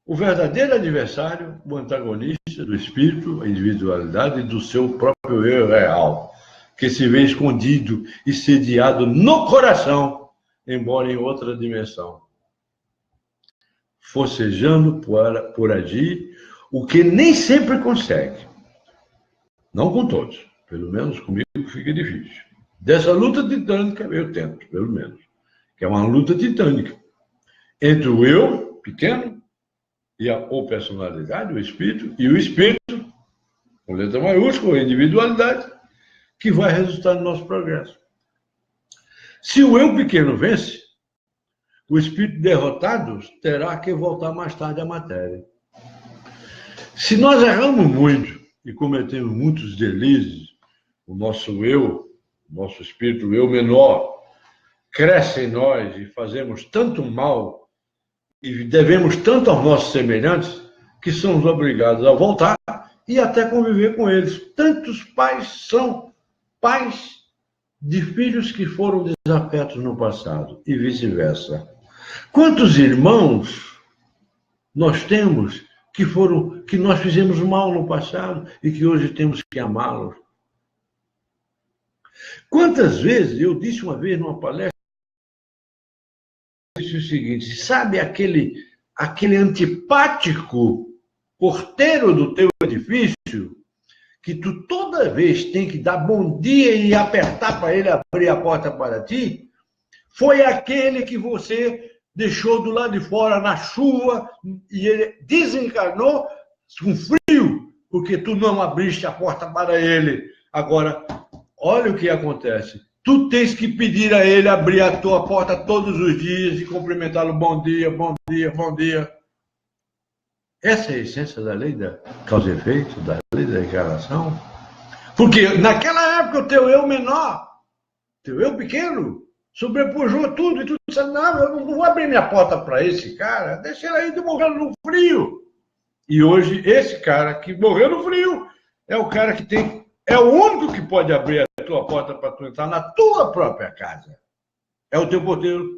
o verdadeiro adversário, o antagonista do espírito, a individualidade do seu próprio eu real, que se vê escondido e sediado no coração, embora em outra dimensão, forcejando por agir, o que nem sempre consegue. Não com todos, pelo menos comigo fica difícil. Dessa luta titânica, eu tento, pelo menos. Que é uma luta titânica entre o eu pequeno e a personalidade, o espírito, e o espírito, com letra maiúscula, a individualidade, que vai resultar no nosso progresso. Se o eu pequeno vence, o espírito derrotado terá que voltar mais tarde à matéria. Se nós erramos muito e cometemos muitos deslizes, o nosso eu, nosso espírito, o eu menor, cresce em nós e fazemos tanto mal e devemos tanto aos nossos semelhantes que somos obrigados a voltar e até conviver com eles. Tantos pais são pais de filhos que foram desafetos no passado e vice-versa. Quantos irmãos nós temos que nós fizemos mal no passado e que hoje temos que amá-los? Quantas vezes, eu disse uma vez numa palestra, eu disse o seguinte: sabe aquele antipático porteiro do teu edifício, que tu toda vez tem que dar bom dia e apertar para ele abrir a porta para ti? Foi aquele que você deixou do lado de fora na chuva e ele desencarnou com frio, porque tu não abriste a porta para ele. Agora, olha o que acontece. Tu tens que pedir a ele abrir a tua porta todos os dias e cumprimentá-lo: bom dia, bom dia, bom dia. Essa é a essência da lei da causa e efeito, da lei da encarnação. Porque naquela época o teu eu menor, teu eu pequeno, sobrepujou tudo e tu disse: não, eu não vou abrir minha porta para esse cara, deixa ele aí morrendo no frio. E hoje esse cara que morreu no frio é o cara que é o único que pode abrir a tua porta para tu entrar na tua própria casa. É o teu porteiro.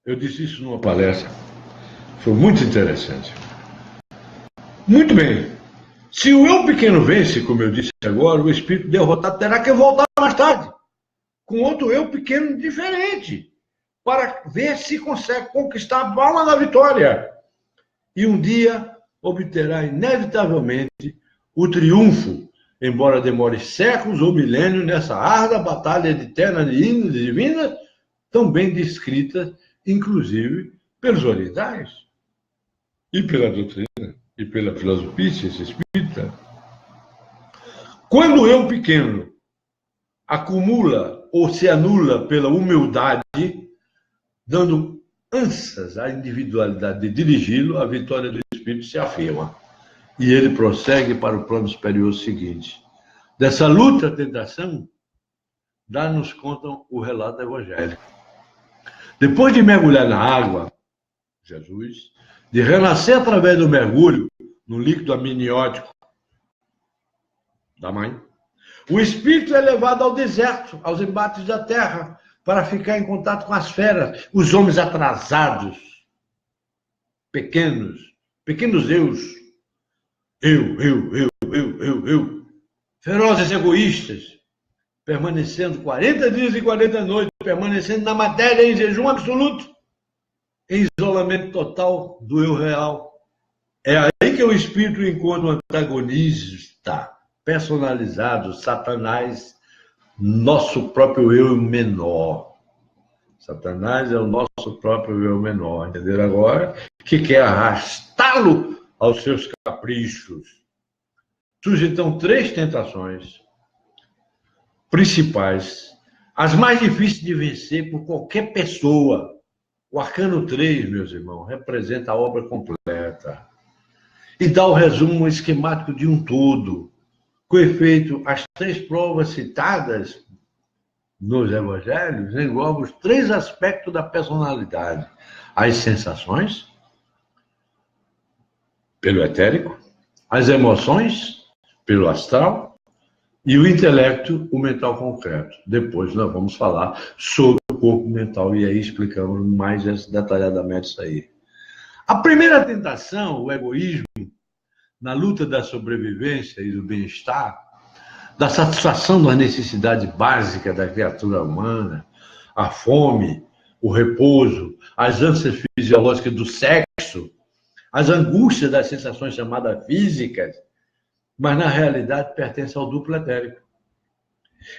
Eu disse isso numa palestra. Foi muito interessante. Muito bem. Se o eu pequeno vence, como eu disse agora, o espírito derrotado terá que voltar mais tarde, com outro eu pequeno diferente, para ver se consegue conquistar a palma da vitória. E um dia obterá inevitavelmente o triunfo, embora demore séculos ou milênios nessa árdua batalha eterna de índios e divinas, tão bem descrita, inclusive, pelos orientais e pela doutrina e pela filosofia espírita. Quando o eu pequeno acumula ou se anula pela humildade, dando ânsias à individualidade de dirigi-lo, a vitória do espírito se afirma. E ele prossegue para o plano superior seguinte. Dessa luta, tentação, dá-nos conta o relato evangélico. Depois de mergulhar na água, Jesus, de renascer através do mergulho no líquido amniótico da mãe, o espírito é levado ao deserto, aos embates da terra, para ficar em contato com as feras, os homens atrasados, pequenos eus, eu, ferozes egoístas, permanecendo 40 dias e 40 noites, permanecendo na matéria em jejum absoluto, em isolamento total do eu real. É aí que o espírito encontra um antagonista personalizado, Satanás, nosso próprio eu menor. Satanás é o nosso próprio eu menor, entenderam agora? Que quer arrastá-lo aos seus caprichos. Surgem então 3 tentações principais, as mais difíceis de vencer por qualquer pessoa. O arcano 3, meus irmãos, representa a obra completa e dá o resumo esquemático de um todo. Com efeito, as 3 provas citadas nos evangelhos englobam os 3 aspectos da personalidade: as sensações, pelo etérico, as emoções, pelo astral, e o intelecto, o mental concreto. Depois nós vamos falar sobre o corpo mental e aí explicamos mais detalhadamente isso aí. A primeira tentação, o egoísmo, na luta da sobrevivência e do bem-estar, da satisfação da necessidade básica da criatura humana, a fome, o repouso, as ânsias fisiológicas do sexo, as angústias das sensações chamadas físicas, mas na realidade pertence ao duplo etérico.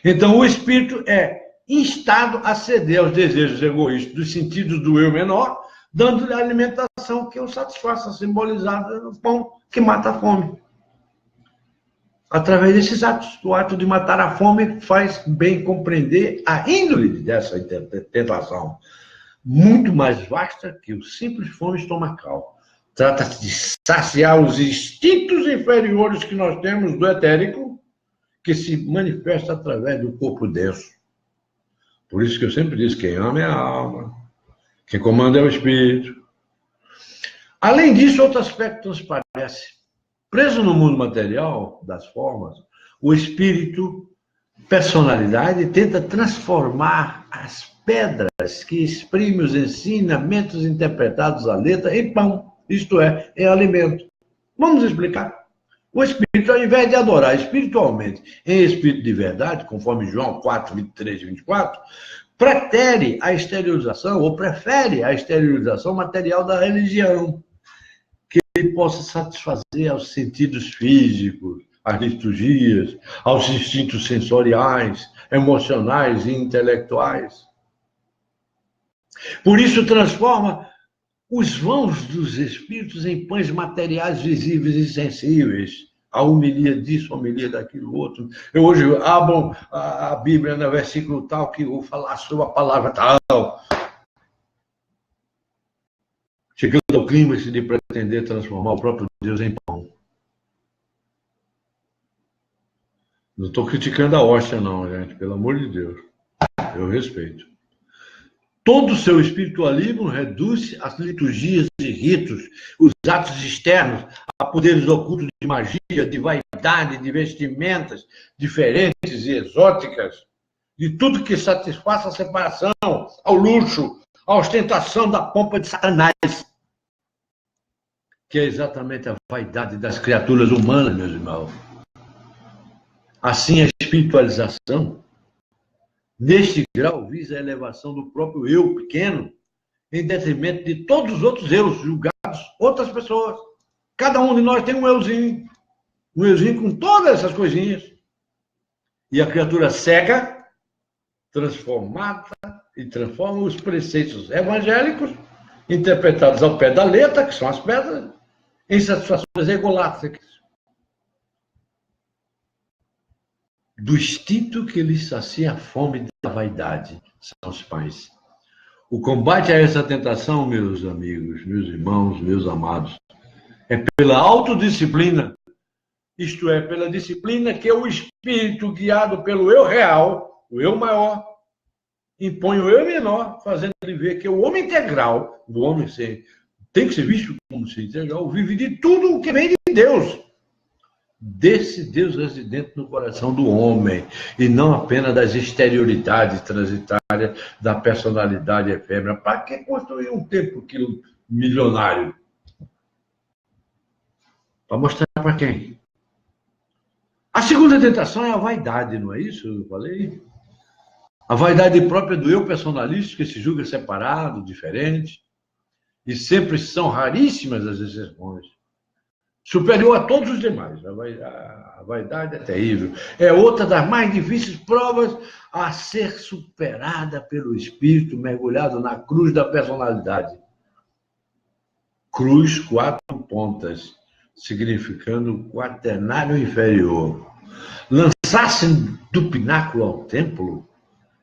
Então o espírito é instado a ceder aos desejos egoístas dos sentidos do eu menor, dando-lhe a alimentação que o satisfaça, simbolizada no pão que mata a fome. Através desses atos, o ato de matar a fome faz bem compreender a índole dessa tentação, muito mais vasta que o simples fome estomacal. Trata-se de saciar os instintos inferiores que nós temos do etérico, que se manifesta através do corpo denso. Por isso que eu sempre disse: quem ama é a alma, quem comanda é o espírito. Além disso, outro aspecto transparece. Preso no mundo material, das formas, o espírito, personalidade, tenta transformar as pedras que exprimem os ensinamentos interpretados à letra em pão, isto é, em alimento. Vamos explicar. O espírito, ao invés de adorar espiritualmente em espírito de verdade, conforme João 4, 23 e 24, prefere a exteriorização material da religião, que ele possa satisfazer aos sentidos físicos, às liturgias, aos instintos sensoriais, emocionais e intelectuais. Por isso transforma os vãos dos espíritos em pães materiais visíveis e sensíveis. A homilia disso, a homilia daquilo outro. Eu hoje abro a Bíblia no versículo tal que eu vou falar sobre a palavra tal. Chegando ao clímax de pretender transformar o próprio Deus em pão. Não estou criticando a hóstia, não, gente. Pelo amor de Deus. Eu respeito. Todo o seu espiritualismo reduz as liturgias e ritos, os atos externos, a poderes ocultos de magia, de vaidade, de vestimentas diferentes e exóticas, de tudo que satisfaça a separação, ao luxo, à ostentação da pompa de Satanás, que é exatamente a vaidade das criaturas humanas, meus irmãos. Assim, a espiritualização, neste grau, visa a elevação do próprio eu pequeno, em detrimento de todos os outros eus julgados, outras pessoas. Cada um de nós tem um euzinho com todas essas coisinhas. E a criatura cega, transforma os preceitos evangélicos, interpretados ao pé da letra, que são as pedras, em satisfações egolátricas. Do instinto que lhes sacia a fome da vaidade, são os pais. O combate a essa tentação, meus amigos, meus irmãos, meus amados, é pela autodisciplina, isto é, pela disciplina que o espírito, guiado pelo eu real, o eu maior, impõe o eu menor, fazendo-lhe ver que o homem integral, do homem tem que ser visto como ser integral, vive de tudo o que vem de Deus. Desse Deus residente no coração do homem, e não apenas das exterioridades transitárias da personalidade efêmera. Para que construir um templo milionário? Para mostrar para quem? A segunda tentação é a vaidade, não é isso? Eu falei? A vaidade própria do eu personalista, que se julga separado, diferente, e sempre são raríssimas as exceções. Superior a todos os demais. A vaidade é terrível. É outra das mais difíceis provas a ser superada pelo espírito mergulhado na cruz da personalidade. Cruz, 4 pontas, significando quaternário inferior. Lançar-se do pináculo ao templo,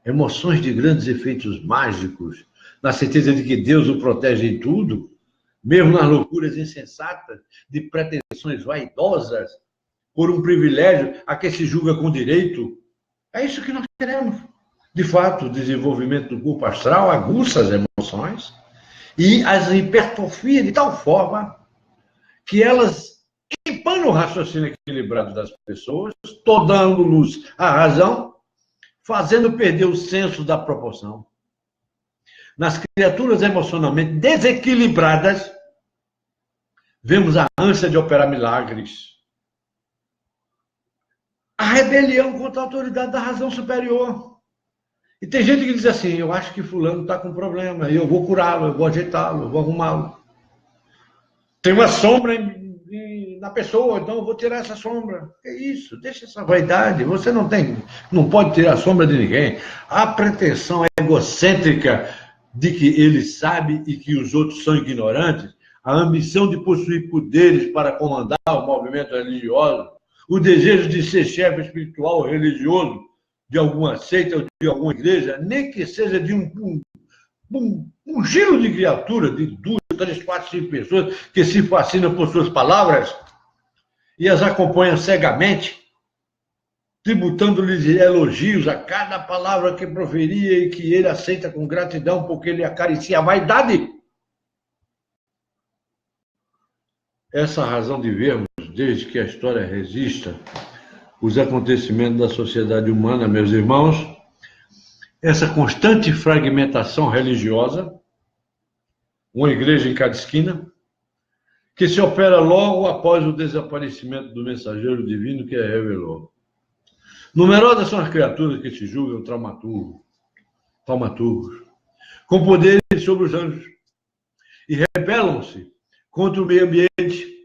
emoções de grandes efeitos mágicos, na certeza de que Deus o protege em tudo, mesmo nas loucuras insensatas de pretensões vaidosas, por um privilégio a que se julga com direito. É isso que nós queremos. De fato, o desenvolvimento do corpo astral aguça as emoções e as hipertrofia de tal forma que elas empanam o raciocínio equilibrado das pessoas, dando luz à razão, fazendo perder o senso da proporção. Nas criaturas emocionalmente desequilibradas, vemos a ânsia de operar milagres. A rebelião contra a autoridade da razão superior. E tem gente que diz assim, eu acho que fulano está com problema, eu vou curá-lo, eu vou ajeitá-lo, eu vou arrumá-lo. Tem uma sombra na pessoa, então eu vou tirar essa sombra. É isso, deixa essa vaidade. Você não pode tirar a sombra de ninguém. A pretensão egocêntrica de que ele sabe e que os outros são ignorantes, a ambição de possuir poderes para comandar o movimento religioso, o desejo de ser chefe espiritual ou religioso de alguma seita ou de alguma igreja, nem que seja de um giro de criatura, de 2, 3, 4, 5 pessoas que se fascinam por suas palavras e as acompanham cegamente, tributando-lhes elogios a cada palavra que proferia e que ele aceita com gratidão porque ele acaricia a vaidade. Essa razão de vermos desde que a história resista, os acontecimentos da sociedade humana, meus irmãos, essa constante fragmentação religiosa, uma igreja em cada esquina, que se opera logo após o desaparecimento do mensageiro divino que a revelou. Numerosas são as criaturas que se julgam taumaturgos, com poderes sobre os anjos, e rebelam-se contra o meio ambiente,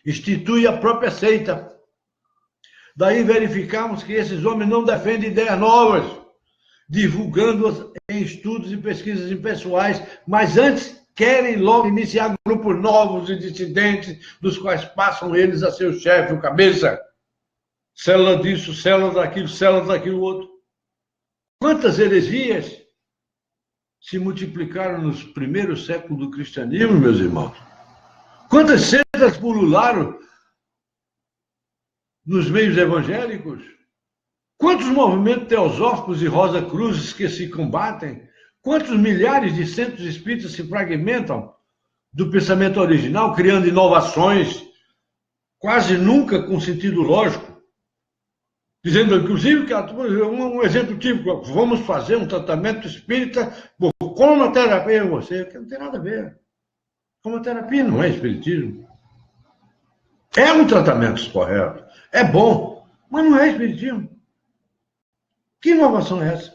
institui a própria seita. Daí verificamos que esses homens não defendem ideias novas, divulgando-as em estudos e pesquisas impessoais, mas antes querem logo iniciar grupos novos e dissidentes, dos quais passam eles a ser o chefe, o cabeça. Célula disso, célula daquilo outro. Quantas heresias se multiplicaram nos primeiros séculos do cristianismo, meus irmãos? Quantas seitas pulularam nos meios evangélicos? Quantos movimentos teosóficos e rosa-cruzes que se combatem? Quantos milhares de centros espíritas se fragmentam do pensamento original, criando inovações, quase nunca com sentido lógico? Dizendo, inclusive, que um exemplo típico, vamos fazer um tratamento espírita com a terapia em você, que não tem nada a ver. Com a terapia não é espiritismo. É um tratamento correto, é bom, mas não é espiritismo. Que inovação é essa?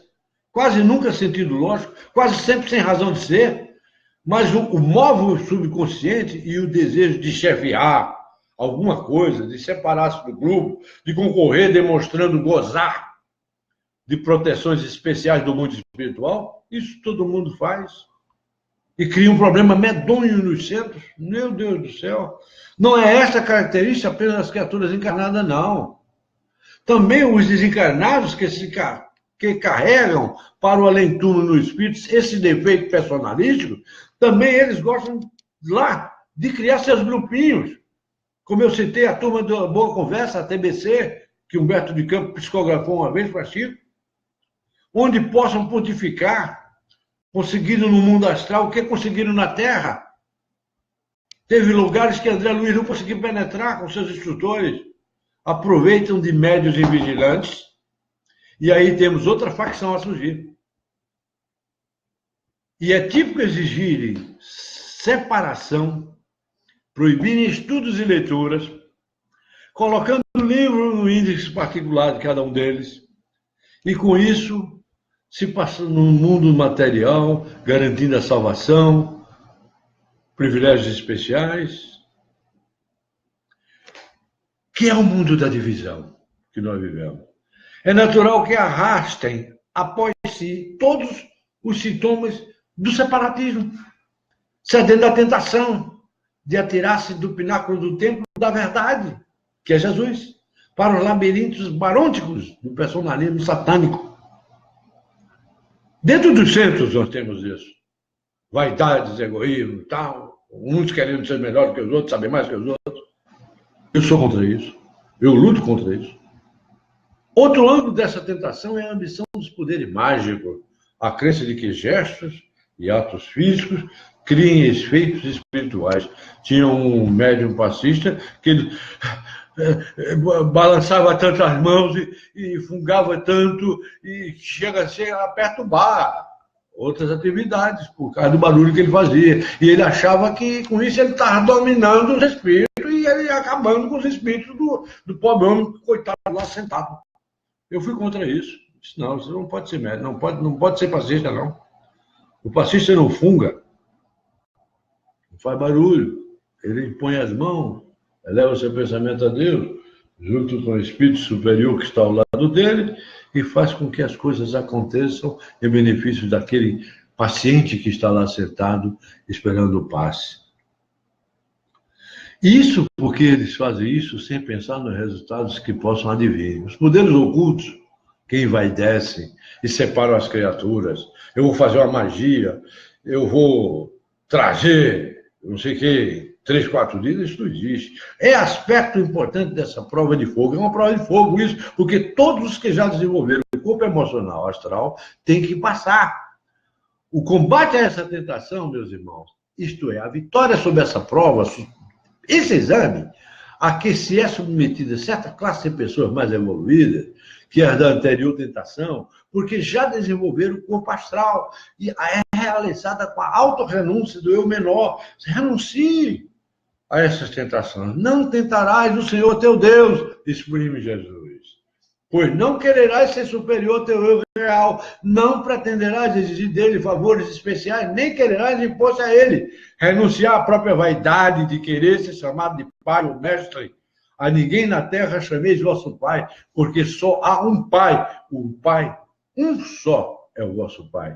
Quase nunca sentido lógico, quase sempre sem razão de ser, mas o móvel subconsciente e o desejo de chefiar alguma coisa, de separar-se do grupo, de concorrer demonstrando gozar de proteções especiais do mundo espiritual, isso todo mundo faz. E cria um problema medonho nos centros. Meu Deus do céu. Não é esta característica apenas das criaturas encarnadas, não. Também os desencarnados que carregam para o além-túmulo no espírito esse defeito personalístico, também eles gostam lá de criar seus grupinhos. Como eu citei a turma da Boa Conversa, a TBC, que Humberto de Campos psicografou uma vez para Chico, onde possam pontificar, conseguindo no mundo astral o que conseguiram na Terra. Teve lugares que André Luiz não conseguiu penetrar com seus instrutores. Aproveitam de médios e vigilantes, e aí temos outra facção a surgir. E é típico exigirem separação, proibirem estudos e leituras, colocando o livro no índice particular de cada um deles, e com isso se passa no mundo material, garantindo a salvação, privilégios especiais, que é o mundo da divisão que nós vivemos. É natural que arrastem após si todos os sintomas do separatismo, cedendo à tentação de atirar-se do pináculo do templo da verdade, que é Jesus, para os labirintos barônticos do personalismo satânico. Dentro dos centros nós temos isso. Vaidades, egoísmo e tal. Uns querendo ser melhor que os outros, saber mais que os outros. Eu sou contra isso. Eu luto contra isso. Outro ângulo dessa tentação é a ambição dos poderes mágicos. A crença de que gestos e atos físicos criem efeitos espirituais. Tinha um médium passista que ele balançava tanto as mãos e fungava tanto e chega a perturbar outras atividades por causa do barulho que ele fazia. E ele achava que com isso ele estava dominando os espíritos e ele ia acabando com os espíritos do pobre homem, coitado, lá sentado. Eu fui contra isso. Disse, não, você não pode ser médium, não pode ser passista, não. O passista não funga, não faz barulho, ele impõe as mãos, eleva o seu pensamento a Deus, junto com o espírito superior que está ao lado dele, e faz com que as coisas aconteçam em benefício daquele paciente que está lá sentado esperando o passe. Isso porque eles fazem isso sem pensar nos resultados que possam advir. Os poderes ocultos, que envaidecem e separam as criaturas. Eu vou fazer uma magia, eu vou trazer, não sei o quê, 3, 4 dias, isso não existe. É aspecto importante dessa prova de fogo. É uma prova de fogo isso, porque todos os que já desenvolveram o corpo emocional astral têm que passar. O combate a essa tentação, meus irmãos, isto é, a vitória sobre essa prova Esse exame, a que se é submetida certa classe de pessoas mais evoluídas, que é da anterior tentação, porque já desenvolveram o corpo astral e é realizada com a autorrenúncia do eu menor. Renuncie a essas tentações. Não tentarás o Senhor teu Deus, exprime Jesus. Pois não quererás ser superior ao teu eu real, não pretenderás exigir dele favores especiais, nem quererás impor-se a ele. Renunciar à própria vaidade de querer ser chamado de pai ou mestre. A ninguém na terra chameis vosso pai, porque só há um pai. O pai, um só é o vosso pai.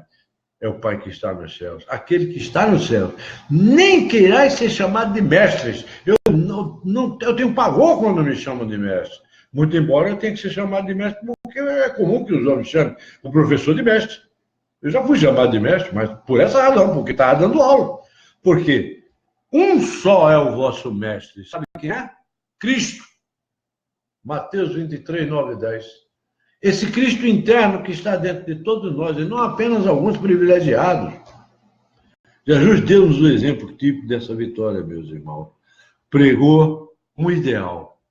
É o pai que está nos céus. Aquele que está nos céus. Nem queirais ser chamado de mestres. Eu tenho pavor quando me chamam de mestre. Muito embora eu tenha que ser chamado de mestre, porque é comum que os homens chamem o professor de mestre. Eu já fui chamado de mestre, mas por essa razão, porque estava dando aula. Por quê? Um só é o vosso mestre. Sabe quem é? Cristo. Mateus 23, 9 e 10. Esse Cristo interno que está dentro de todos nós, e não apenas alguns privilegiados. Jesus deu-nos o exemplo típico dessa vitória, meus irmãos. Pregou um ideal,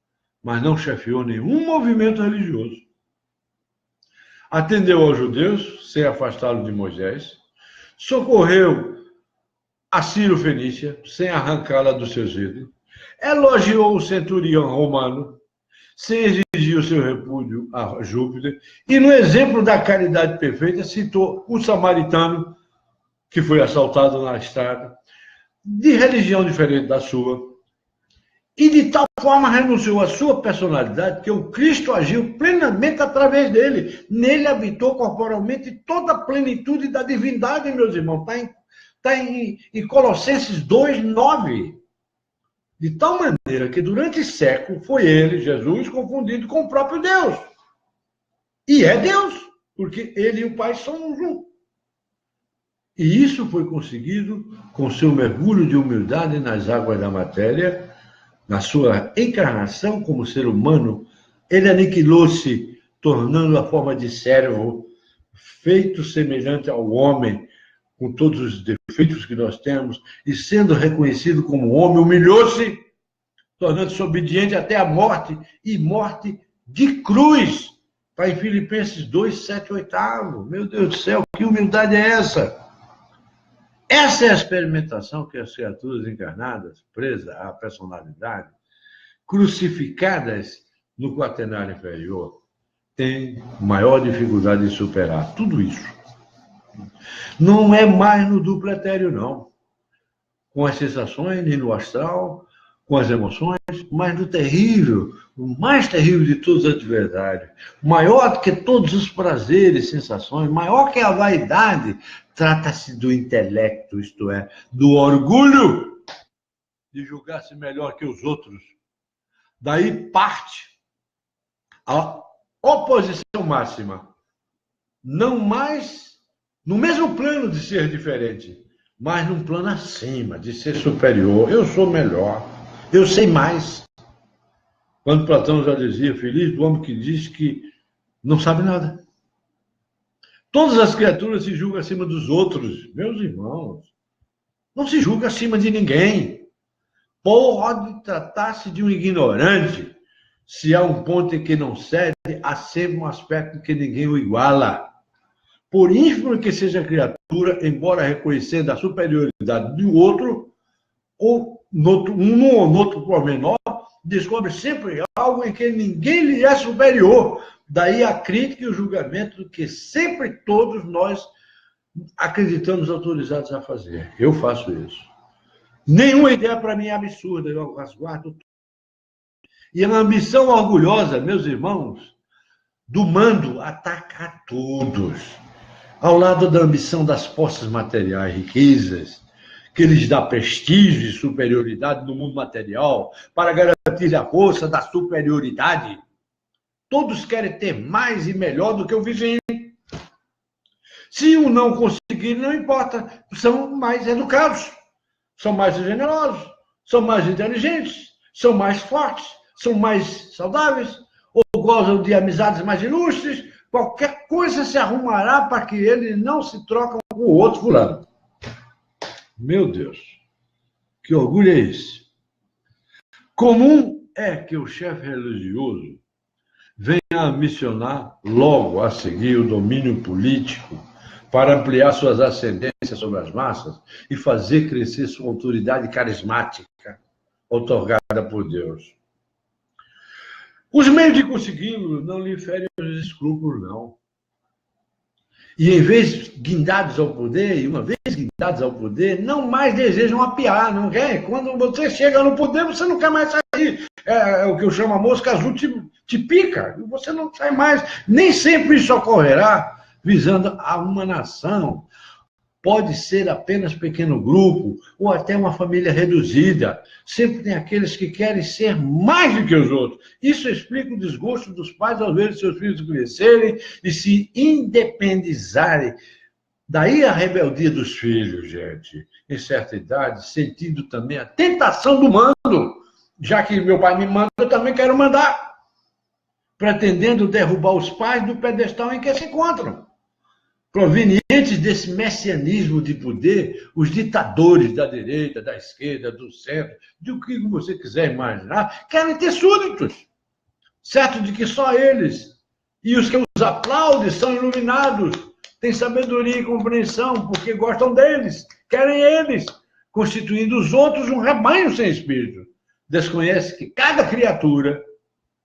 mas não chefiou nenhum movimento religioso. Atendeu aos judeus, sem afastá-los de Moisés. Socorreu a Ciro-Fenícia, sem arrancá-la dos seus ídolos. Elogiou o centurião romano, sem exigir o seu repúdio a Júpiter. E no exemplo da caridade perfeita, citou o samaritano, que foi assaltado na estrada, de religião diferente da sua, e de tal forma renunciou à sua personalidade que o Cristo agiu plenamente através dele. Nele habitou corporalmente toda a plenitude da divindade, meus irmãos. Está em Colossenses 2, 9. De tal maneira que durante séculos foi ele, Jesus, confundido com o próprio Deus. E é Deus, porque ele e o Pai são um. E isso foi conseguido com seu mergulho de humildade nas águas da matéria. Na sua encarnação como ser humano, ele aniquilou-se, tornando a forma de servo, feito semelhante ao homem, com todos os defeitos que nós temos, e sendo reconhecido como homem, humilhou-se, tornando-se obediente até a morte, e morte de cruz. Está em Filipenses 2, 7, 8. Meu Deus do céu, que humildade é essa? Essa é a experimentação que as criaturas encarnadas, presas à personalidade, crucificadas no quaternário inferior, têm maior dificuldade de superar. Tudo isso. Não é mais no duplo etéreo, não. Com as sensações, nem no astral, com as emoções, mas no terrível, o mais terrível de todos os adversários, maior do que todos os prazeres, sensações, maior que a vaidade, trata-se do intelecto, isto é, do orgulho de julgar-se melhor que os outros. Daí parte a oposição máxima, não mais no mesmo plano de ser diferente, mas num plano acima, de ser superior. Eu sou melhor, eu sei mais. Quando Platão já dizia, feliz do homem que diz que não sabe nada. Todas as criaturas se julgam acima dos outros, meus irmãos. Não se julga acima de ninguém. Pode tratar-se de um ignorante, se há um ponto em que não cede, há sempre um aspecto em que ninguém o iguala. Por ínfimo que seja a criatura, embora reconhecendo a superioridade do outro, ou num ou noutro pormenor, descobre sempre algo em que ninguém lhe é superior. Daí a crítica e o julgamento que sempre todos nós acreditamos autorizados a fazer. Eu faço isso. Nenhuma ideia para mim é absurda, eu resguardo. E a ambição orgulhosa, meus irmãos, do mando ataca a todos. Ao lado da ambição das posses materiais, riquezas, que lhes dá prestígio e superioridade no mundo material, para garantir a força da superioridade. Todos querem ter mais e melhor do que o vizinho. Se o não conseguir, não importa. São mais educados, são mais generosos, são mais inteligentes, são mais fortes, são mais saudáveis, ou gozam de amizades mais ilustres. Qualquer coisa se arrumará para que eles não se trocam com o outro fulano. Meu Deus, que orgulho é esse? Comum é que o chefe religioso venha a missionar logo a seguir o domínio político para ampliar suas ascendências sobre as massas e fazer crescer sua autoridade carismática outorgada por Deus. Os meios de consegui-lo não lhe ferem os escrúpulos, não. E em vez guindados ao poder, e uma vez guindados ao poder, não mais desejam apiar, não quer? Quando você chega no poder, você não quer mais sair. É o que eu chamo a mosca azul te pica, e você não sai mais. Nem sempre isso ocorrerá visando a uma nação. Pode ser apenas pequeno grupo, ou até uma família reduzida. Sempre tem aqueles que querem ser mais do que os outros. Isso explica o desgosto dos pais ao ver seus filhos crescerem e se independizarem. Daí a rebeldia dos filhos, gente, em certa idade, sentindo também a tentação do mando. Já que meu pai me manda, eu também quero mandar. Pretendendo derrubar os pais do pedestal em que se encontram. Provenientes desse messianismo de poder, os ditadores da direita, da esquerda, do centro, do que você quiser imaginar, querem ter súditos. Certo de que só eles e os que os aplaudem são iluminados, têm sabedoria e compreensão, porque gostam deles, querem eles, constituindo os outros um rebanho sem espírito. Desconhece que cada criatura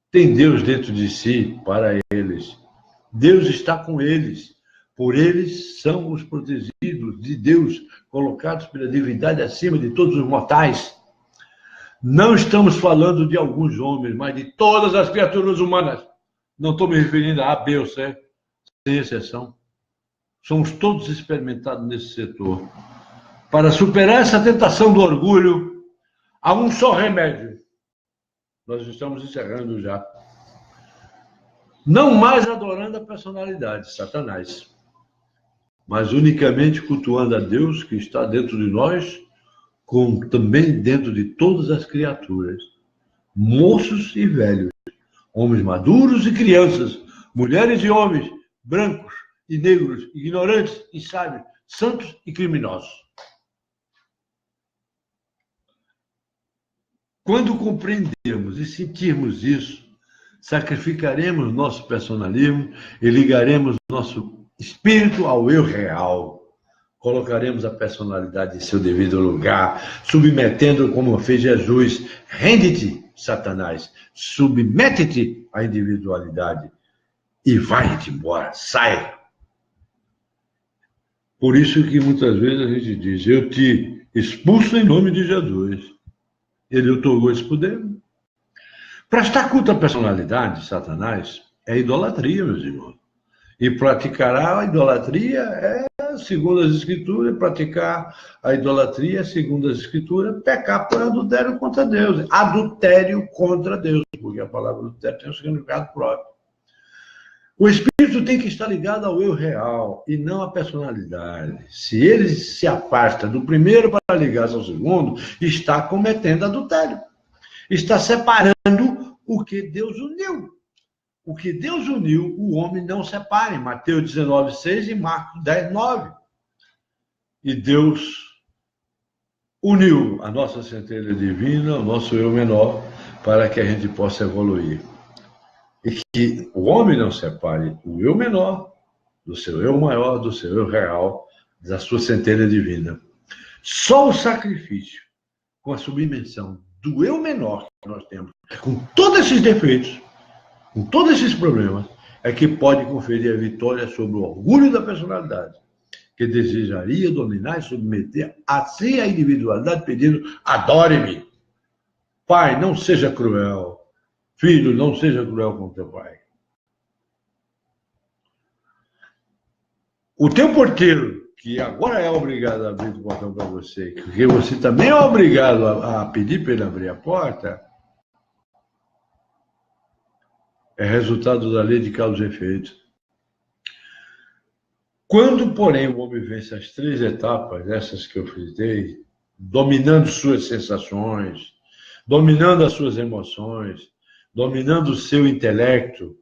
tem Deus dentro de si para eles. Deus está com eles. Por eles são os protegidos de Deus, colocados pela divindade acima de todos os mortais. Não estamos falando de alguns homens, mas de todas as criaturas humanas. Não estou me referindo a A, B ou C, sem exceção. Somos todos experimentados nesse setor. Para superar essa tentação do orgulho, há um só remédio. Nós estamos encerrando já. Não mais adorando a personalidade, Satanás, mas unicamente cultuando a Deus que está dentro de nós, como também dentro de todas as criaturas, moços e velhos, homens maduros e crianças, mulheres e homens, brancos e negros, ignorantes e sábios, santos e criminosos. Quando compreendermos e sentirmos isso, sacrificaremos nosso personalismo e ligaremos nosso espírito ao eu real. Colocaremos a personalidade em seu devido lugar, submetendo como fez Jesus. Rende-te, Satanás, submete-te à individualidade e vai-te embora, sai. Por isso que muitas vezes a gente diz, eu te expulso em nome de Jesus. Ele otorgou esse poder. Prestar culto à personalidade, Satanás, é idolatria, meus irmãos. E praticará a idolatria segundo as Escrituras, praticar a idolatria, segundo as Escrituras, pecar por adultério contra Deus. Adultério contra Deus, porque a palavra adultério tem um significado próprio. O espírito tem que estar ligado ao eu real e não à personalidade. Se ele se afasta do primeiro para ligar-se ao segundo, está cometendo adultério. Está separando o que Deus uniu. O que Deus uniu, o homem não separa, em Mateus 19:6 e Marcos 10:9. E Deus uniu a nossa centelha divina, o nosso eu menor, para que a gente possa evoluir. E que o homem não separe o eu menor do seu eu maior, do seu eu real, da sua centelha divina. Só o sacrifício, com a submissão do eu menor que nós temos, com todos esses defeitos, com todos esses problemas, é que pode conferir a vitória sobre o orgulho da personalidade, que desejaria dominar e submeter a si a individualidade, pedindo, adore-me. Pai, não seja cruel. Filho, não seja cruel com teu pai. O teu porteiro, que agora é obrigado a abrir o portão para você, porque você também é obrigado a pedir para ele abrir a porta, é resultado da lei de causa e efeito. Quando, porém, o homem vence as 3 etapas, essas que eu frisei, dominando suas sensações, dominando as suas emoções, dominando o seu intelecto,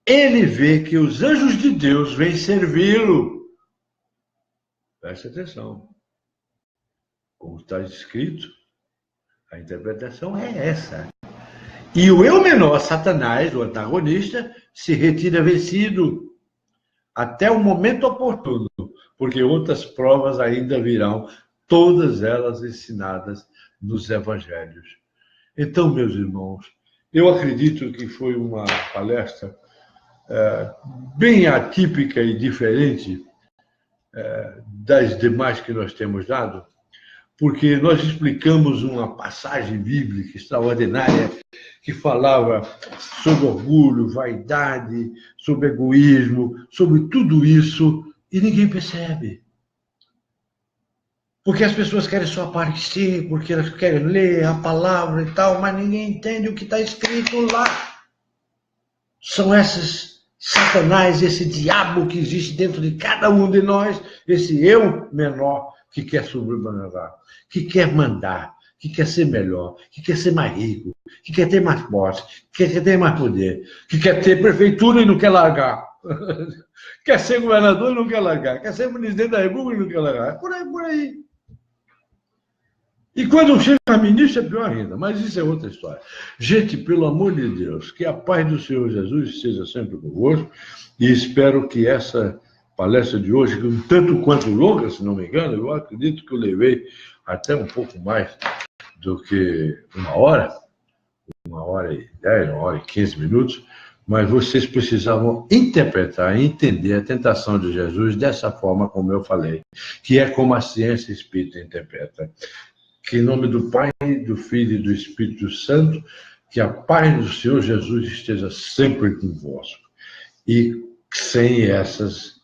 ele vê que os anjos de Deus vêm servi-lo. Preste atenção. Como está escrito, A interpretação é essa. E o eu menor, Satanás, o antagonista, se retira vencido até o momento oportuno, porque outras provas ainda virão, todas elas ensinadas nos evangelhos. Então, meus irmãos, eu acredito que foi uma palestra bem atípica e diferente das demais que nós temos dado, porque nós explicamos uma passagem bíblica extraordinária que falava sobre orgulho, vaidade, sobre egoísmo, sobre tudo isso, e ninguém percebe. Porque as pessoas querem só aparecer, porque elas querem ler a palavra e tal, mas ninguém entende o que está escrito lá. São esses Satanás, esse diabo que existe dentro de cada um de nós, esse eu menor que quer sobremanejar, que quer mandar, que quer ser melhor, que quer ser mais rico, que quer ter mais posse, que quer ter mais poder, que quer ter prefeitura e não quer largar. Quer ser governador e não quer largar. Quer ser presidente da República e não quer largar. É por aí, por aí. E quando chega a ministra, é pior ainda, mas isso é outra história. Gente, pelo amor de Deus, que a paz do Senhor Jesus esteja sempre convosco, e espero que essa palestra de hoje, que um tanto quanto longa, se não me engano, eu acredito que eu levei até um pouco mais do que 1 hora e 10, 1 hora e 15 minutos, mas vocês precisavam interpretar e entender a tentação de Jesus dessa forma como eu falei, que é como a ciência espírita interpreta. Que em nome do Pai, do Filho e do Espírito Santo, que a paz do Senhor Jesus esteja sempre convosco. E sem esses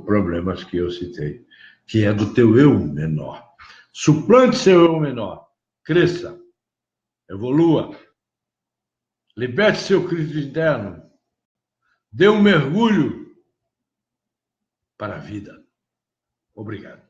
problemas que eu citei, que é do teu eu menor. Suplante seu eu menor. Cresça. Evolua. Liberte seu Cristo interno. Dê um mergulho para a vida. Obrigado.